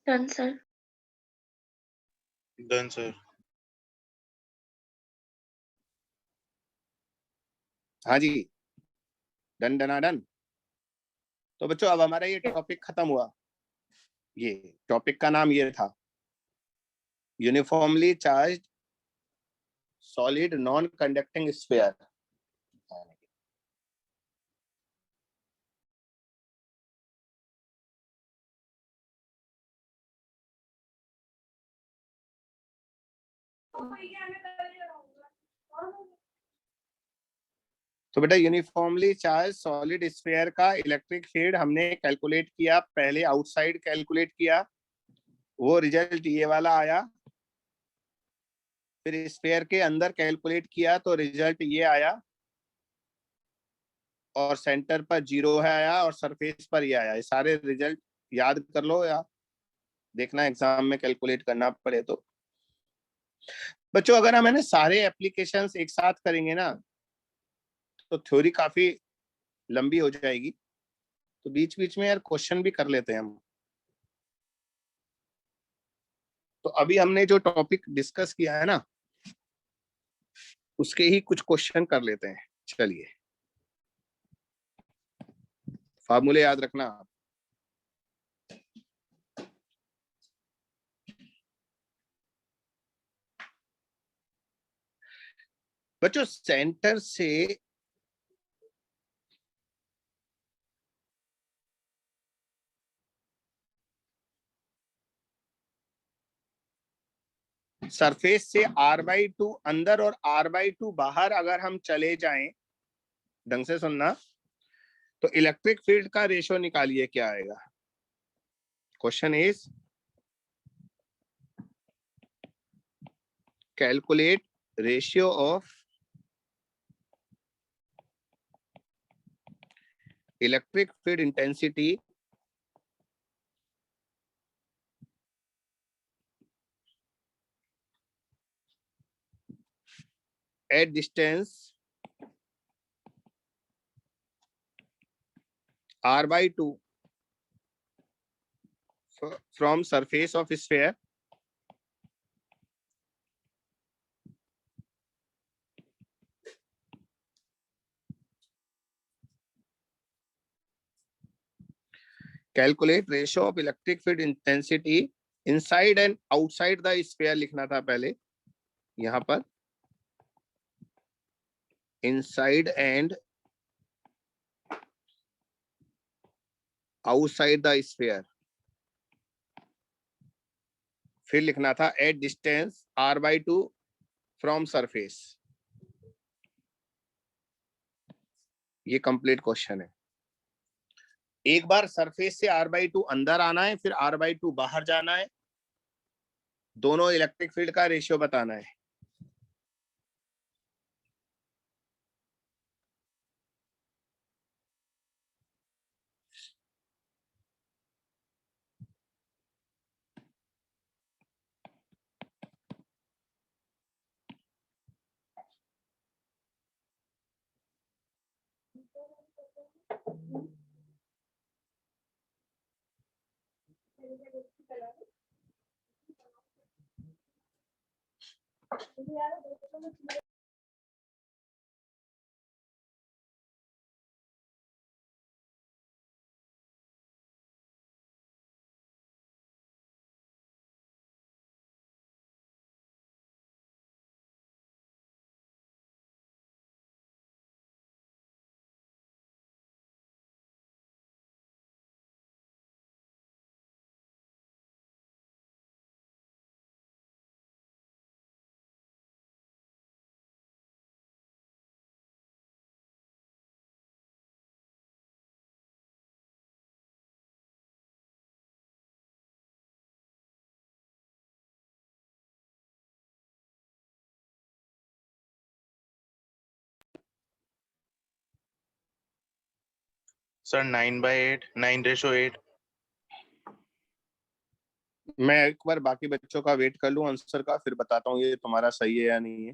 Done sir. Done sir. हाँ जी, डन डना डन। तो बच्चों अब हमारा ये टॉपिक खत्म हुआ। ये टॉपिक का नाम ये था uniformly charged solid non conducting sphere. तो बेटा यूनिफॉर्मली चार्ज सॉलिड स्फीयर का इलेक्ट्रिक फील्ड हमने कैलकुलेट किया, पहले आउटसाइड कैलकुलेट किया, वो रिजल्ट ये वाला आया। फिर स्फीयर के अंदर कैलकुलेट किया तो रिजल्ट ये आया, और सेंटर पर 0 है आया, और सरफेस पर ये आया। ये सारे रिजल्ट याद कर लो या देखना एग्जाम में कैलकुलेट करना पड़े तो। बच्चों अगर हम है सारे एप्लीकेशंस एक साथ करेंगे ना तो थ्योरी काफी लंबी हो जाएगी, तो बीच बीच में यार क्वेश्चन भी कर लेते हैं हम। तो अभी हमने जो टॉपिक डिस्कस किया है ना उसके ही कुछ क्वेश्चन कर लेते हैं। चलिए, फार्मूले याद रखना आप। बच्चों सेंटर से सरफेस से r/2 अंदर और r/2 बाहर अगर हम चले जाएं, ढंग से सुनना, तो इलेक्ट्रिक फील्ड का रेशियो निकालिए, क्या आएगा। Question is calculate ratio of electric field intensity at distance r/2 from surface of sphere calculate ratio of electric field intensity inside and outside the sphere लिखना था पहले, यहाँ पर inside and outside the sphere, फिर लिखना था at distance r/2 from surface। ये complete question है। एक बार सरफेस से r/2 अंदर आना है, फिर r/2 बाहर जाना है, दोनों इलेक्ट्रिक फील्ड का रेशियो बताना है। सर 9/8, 9/8। मैं एक बार बाकी बच्चों का वेट कर लूं आंसर का, फिर बताता हूँ ये तुम्हारा सही है या नहीं है।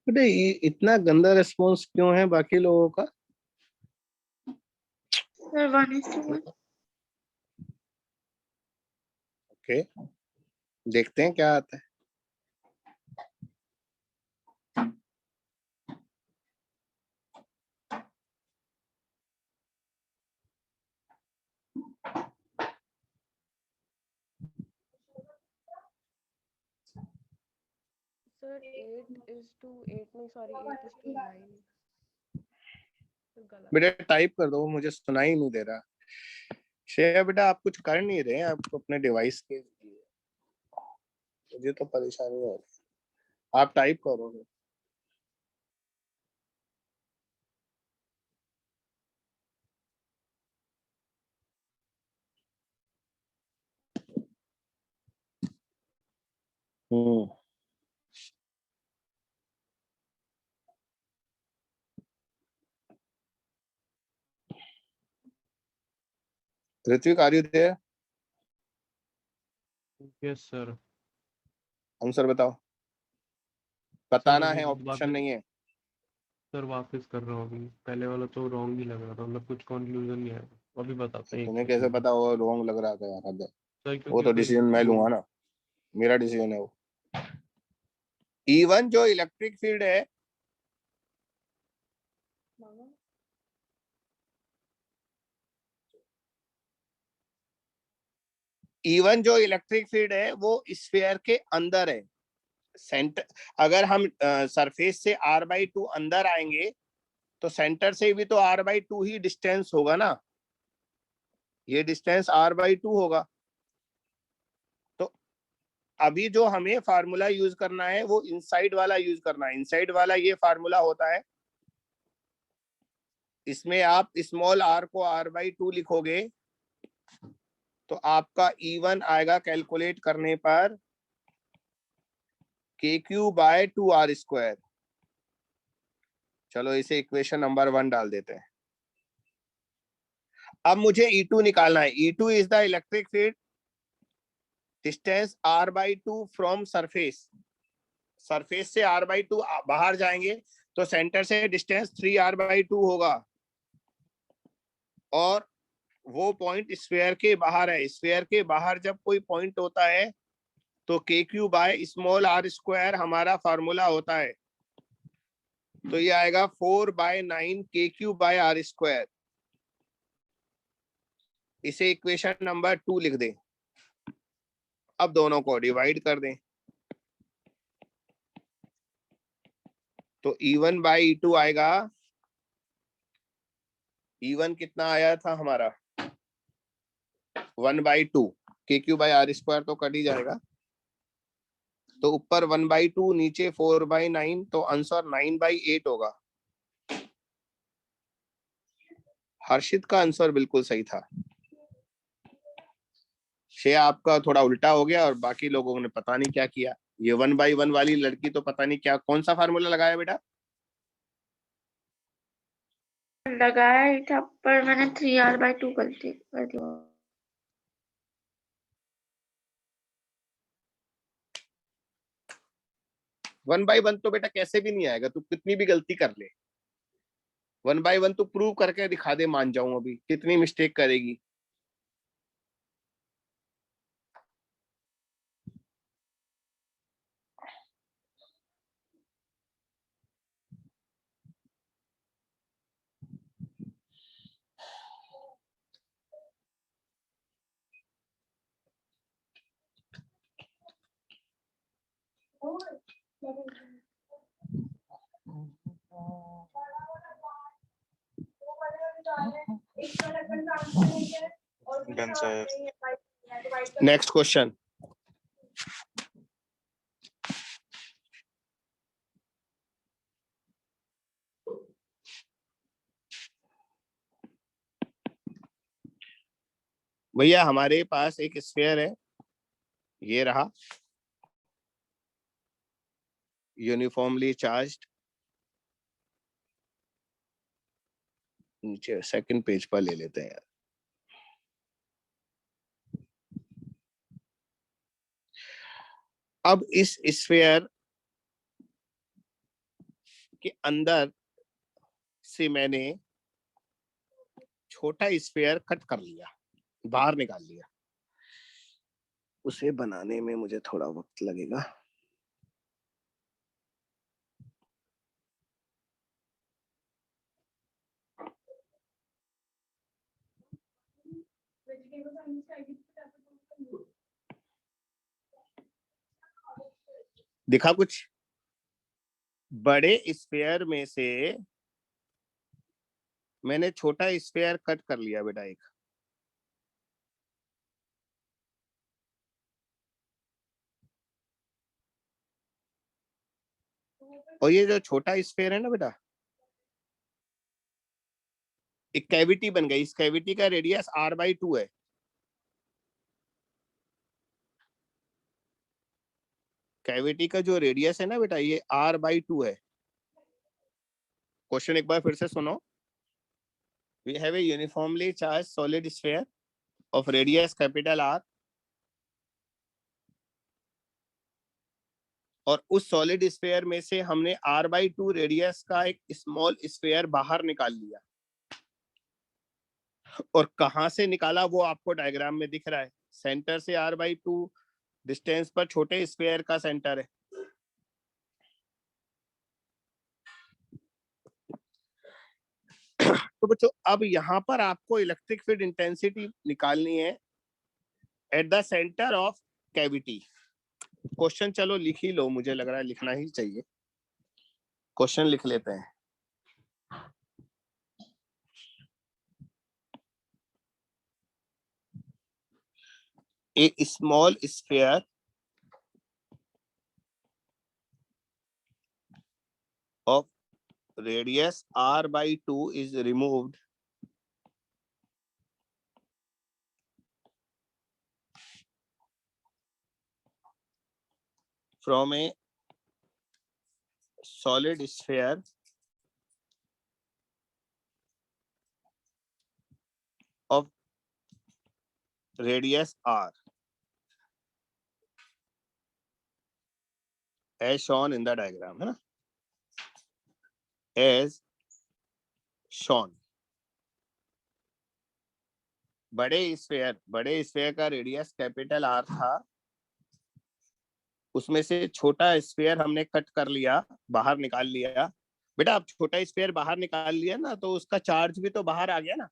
बेटे इतना गंदा रिस्पॉन्स क्यों है बाकी लोगों का? सर 1:1। ओके, देखते हैं क्या आता है। सर 8:8 नहीं, सॉरी 8:9। गलत। बेटा टाइप कर दो, मुझे सुनाई नहीं दे रहा। श्रेया बेटा आप कुछ कर नहीं रहे हैं, आपको अपने डिवाइस के लिए, मुझे तो परेशानी हो रही है। आप टाइप करोगे। Ritwik are you there? Yes sir. Answer बताओ। बताना है, ऑप्शन नहीं है। सर वापस कर रहा हूँ अभी, पहले वाला तो रॉन्ग ही लग रहा था, मतलब कुछ कंक्लूजन नहीं आया। अभी बताते हैं। तुम्हें कैसे पता वो रॉन्ग लग रहा था यार? अब सर वो क्योंकि तो डिसीजन मैं लूंगा ना, मेरा डिसीजन है वो। इवन जो इलेक्ट्रिक फील्ड है, इवन जो इलेक्ट्रिक फील्ड है वो स्फीयर के अंदर है। सेंटर, अगर हम सरफेस से r/2 अंदर आएंगे तो सेंटर से भी तो r/2 ही डिस्टेंस होगा ना, ये डिस्टेंस r/2 होगा। तो अभी जो हमें फार्मूला यूज करना है वो इनसाइड वाला यूज करना है। इनसाइड वाला ये फार्मूला होता है, इसमें आप स्मॉल r को r/2 लिखोगे तो आपका E1 आएगा कैलकुलेट करने पर KQ/2r²। चलो इसे इक्वेशन नंबर 1 डाल देते हैं। अब मुझे E2 निकालना है। E2 is the electric field distance r/2 from surface. Surface से r/2 बाहर जाएंगे तो सेंटर से डिस्टेंस 3r/2 होगा, और वो पॉइंट स्फीयर के बाहर है। स्फीयर के बाहर जब कोई पॉइंट होता है तो KQ/r² हमारा फार्मूला होता है। तो ये आएगा 4/9 KQ/r²। इसे इक्वेशन नंबर 2 लिख दें। अब दोनों को डिवाइड कर दें तो E1/E2 आएगा। E1 कितना आया था हमारा? 1/2। KQ/r² तो कट ही जाएगा, तो ऊपर 1/2 नीचे 4/9, तो आंसर 9/8 होगा। हर्षित का आंसर बिल्कुल सही था। शेया आपका थोड़ा उल्टा हो गया और बाकी लोगों ने पता नहीं क्या किया। ये 1/1 वाली लड़की तो पता नहीं क्या कौन सा फार्मूला लगाया बेटा? लगाया ही था पर मैंने 3r/2 गलती कर दी। 1/1 तो बेटा कैसे भी नहीं आएगा, तू कितनी भी गलती कर ले। 1/1 तो प्रूव करके दिखा दे, मान जाऊं अभी। कितनी मिस्टेक करेगी? Done sir. Next question. भैया हमारे पास एक स्फीयर है, ये रहा, यूनिफॉर्मली चार्ज्ड। नीचे सेकंड पेज पर ले लेते हैं यार। अब इस स्फीयर के अंदर से मैंने छोटा स्फीयर कट कर लिया, बाहर निकाल लिया। उसे बनाने में मुझे थोड़ा वक्त लगेगा। दिखा कुछ? बड़े स्फीयर में से मैंने छोटा स्फीयर कट कर लिया बेटा एक। और ये जो छोटा स्फीयर है ना बेटा, एक कैविटी बन गई। इस कैविटी का रेडियस r/2 है। कैविटी का जो रेडियस है ना बेटा, ये r/2 है। क्वेश्चन एक बार फिर से सुनो। We have a uniformly charged solid sphere of radius capital R, और उस सॉलिड स्फीयर में से हमने r/2 रेडियस का एक स्मॉल स्फीयर बाहर निकाल लिया। और कहां से निकाला वो आपको डायग्राम में दिख रहा है। सेंटर से r/2 डिस्टेंस पर छोटे स्फीयर का सेंटर है। तो बच्चों अब यहाँ पर आपको इलेक्ट्रिक फील्ड इंटेंसिटी निकालनी है at the centre of cavity. Question चलो लिख ही लो, मुझे लग रहा है लिखना ही चाहिए। क्वेश्चन लिख लेते हैं। A small sphere of radius r/2 is removed from a solid sphere of radius r as shown in the diagram, है ना, as shown। बड़े स्फीयर का रेडियस कैपिटल R था, उसमें से छोटा स्फीयर हमने कट कर लिया, बाहर निकाल लिया। बेटा आप छोटा स्फीयर बाहर निकाल लिया ना, तो उसका चार्ज भी तो बाहर आ गया ना।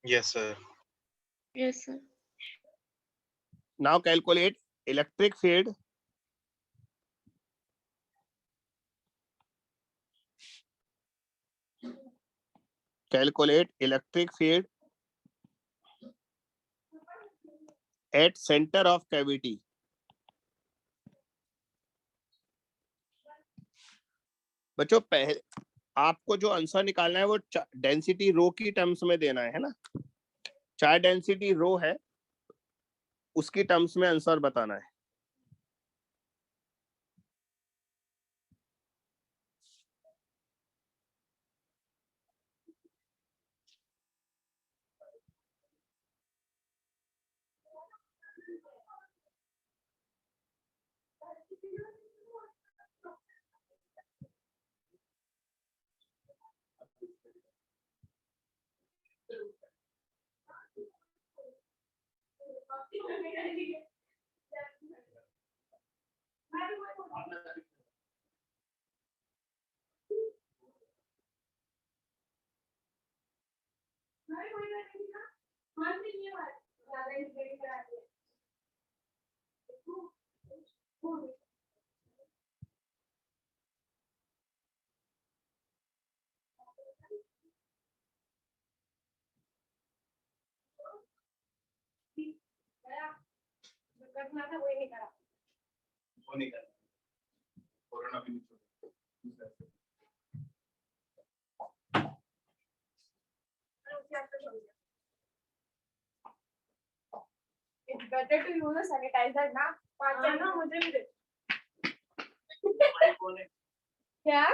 Yes sir. Yes sir. Now calculate electric field at center of cavity। बच्चों पहले आपको जो आंसर निकालना है वो डेंसिटी रो की टर्म्स में देना है ना। चार डेंसिटी रो है, उसकी टर्म्स में आंसर बताना है। वो नहीं करना, कोरोना भी नहीं छोड़ना। It's better to use a sanitizer ना. ना मुझे भी दे. क्या?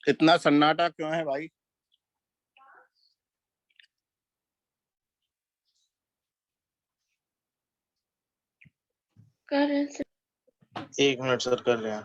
इतना सन्नाटा क्यों है भाई? कर रहे हैं sir. 1 मिनट सर, कर रहे हैं.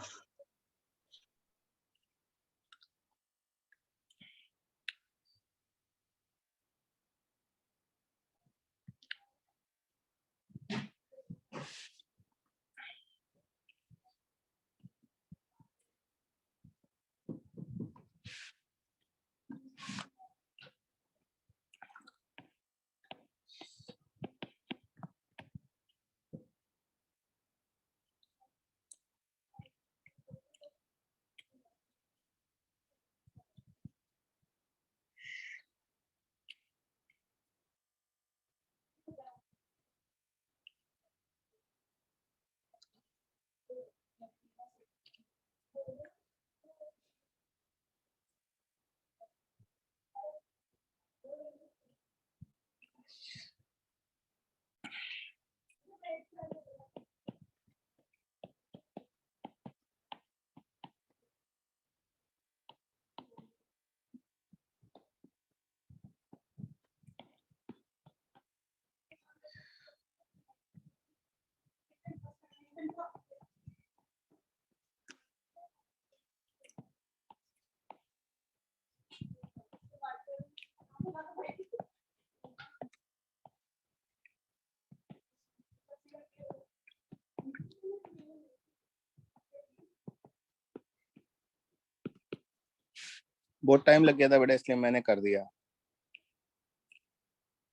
बहुत टाइम लग गया था बेटा, इसलिए मैंने कर दिया।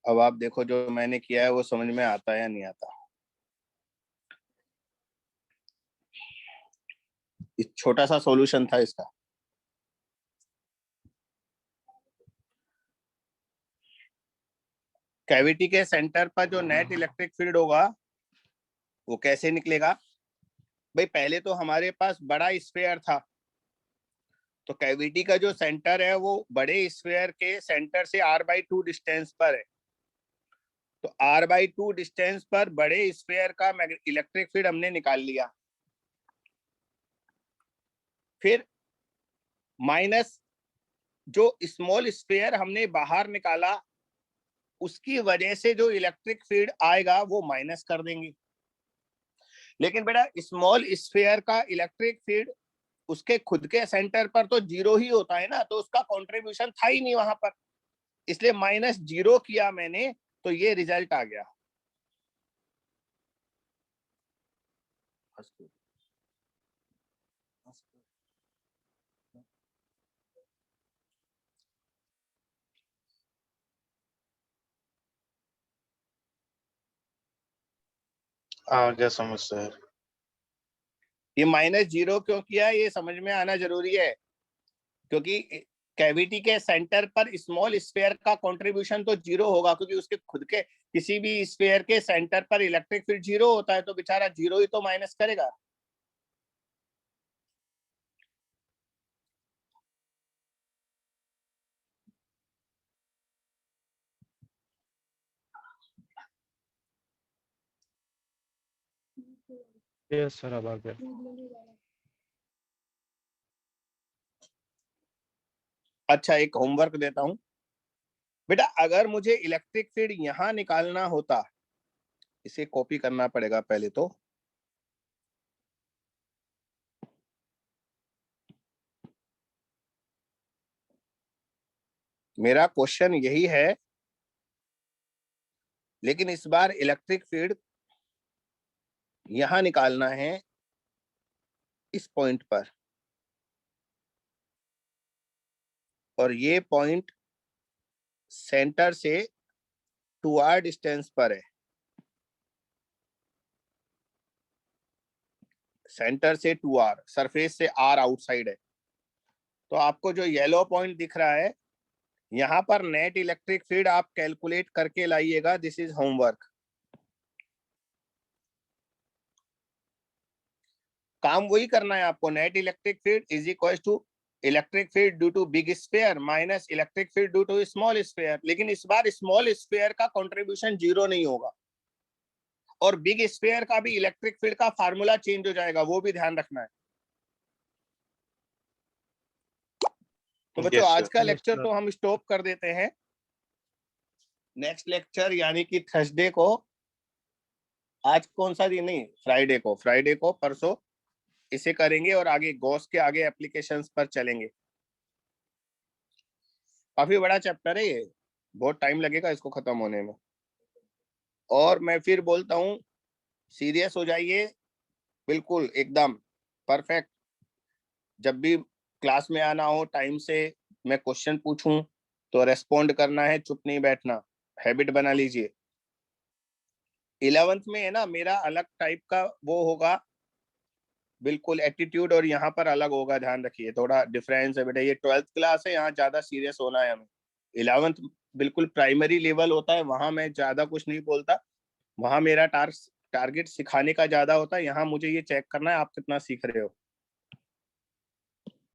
अब आप देखो जो मैंने किया है वो समझ में आता है या नहीं आता। छोटा सा सॉल्यूशन था इसका। कैविटी के सेंटर पर जो नेट इलेक्ट्रिक फील्ड होगा वो कैसे निकलेगा भाई? पहले तो हमारे पास बड़ा स्फीयर था, तो कैविटी का जो सेंटर है वो बड़े स्फीयर के सेंटर से r/2 डिस्टेंस पर है। तो r/2 डिस्टेंस पर बड़े स्फीयर का इलेक्ट्रिक फील्ड हमने निकाल लिया। फिर माइनस जो स्मॉल स्फीयर हमने बाहर निकाला उसकी वजह से जो इलेक्ट्रिक फील्ड आएगा वो माइनस कर देंगे। लेकिन बेटा स्मॉल स्फीयर का इलेक्ट्रिक फील्ड उसके खुद के सेंटर पर तो 0 ही होता है ना, तो उसका कंट्रीब्यूशन था ही नहीं वहां पर, इसलिए -0 किया मैंने, तो ये रिजल्ट आ गया। आ गया समझ सर। ये -0 क्यों किया ये समझ में आना जरूरी है, क्योंकि कैविटी के सेंटर पर स्मॉल स्फीयर का कंट्रीब्यूशन तो 0 होगा, क्योंकि उसके खुद के किसी भी स्फीयर के सेंटर पर इलेक्ट्रिक फील्ड 0 होता है, तो बेचारा 0 ही तो माइनस करेगा। यस सर, अब आ गया। अच्छा, एक होमवर्क देता हूं बेटा, अगर मुझे इलेक्ट्रिक फील्ड यहां निकालना होता, इसे कॉपी करना पड़ेगा पहले तो, मेरा क्वेश्चन यही है, लेकिन इस बार इलेक्ट्रिक फील्ड यहां निकालना है इस पॉइंट पर, और ये पॉइंट सेंटर से 2r डिस्टेंस पर है। सेंटर से 2r, सरफेस से r आउटसाइड है। तो आपको जो येलो पॉइंट दिख रहा है यहाँ पर नेट इलेक्ट्रिक फील्ड आप कैलकुलेट करके लाइएगा। This is homework. काम वही करना है आपको। Net electric field is equal to electric field due to big sphere minus electric field due to small sphere. लेकिन इस बार स्मॉल स्फीयर का कंट्रीब्यूशन 0 नहीं होगा, और बिग स्फीयर का भी इलेक्ट्रिक फील्ड का फार्मूला चेंज हो जाएगा, वो भी ध्यान रखना है। तो बच्चों आज का लेक्चर तो हम स्टॉप कर देते हैं। नेक्स्ट लेक्चर यानी कि थर्सडे को, आज कौन सा दिन, नहीं फ्राइडे को परसों इसे करेंगे, और आगे गॉस के आगे एप्लीकेशंस पर चलेंगे। काफी बड़ा चैप्टर है ये, बहुत टाइम लगेगा इसको खत्म होने में। और मैं फिर बोलता हूँ, सीरियस हो जाइए, बिल्कुल एकदम परफेक्ट। जब भी क्लास में आना हो, टाइम से मैं क्वेश्चन पूछूं तो रेस्पॉन्ड करना है, चुप नहीं बैठना, हैबिट बना लीजिए। 11th में है ना, मेरा अलग टाइप का वो होगा, बिल्कुल एटीट्यूड, और यहाँ पर अलग होगा, ध्यान रखिए, थोड़ा डिफरेंस है बेटा। ये 12th क्लास है, यहाँ ज्यादा सीरियस होना है हमें। 11th बिल्कुल प्राइमरी लेवल होता है, वहां मैं ज्यादा कुछ नहीं बोलता, वहां मेरा टारगेट सिखाने का ज्यादा होता है। यहाँ मुझे ये चेक करना है आप कितना सीख रहे हो।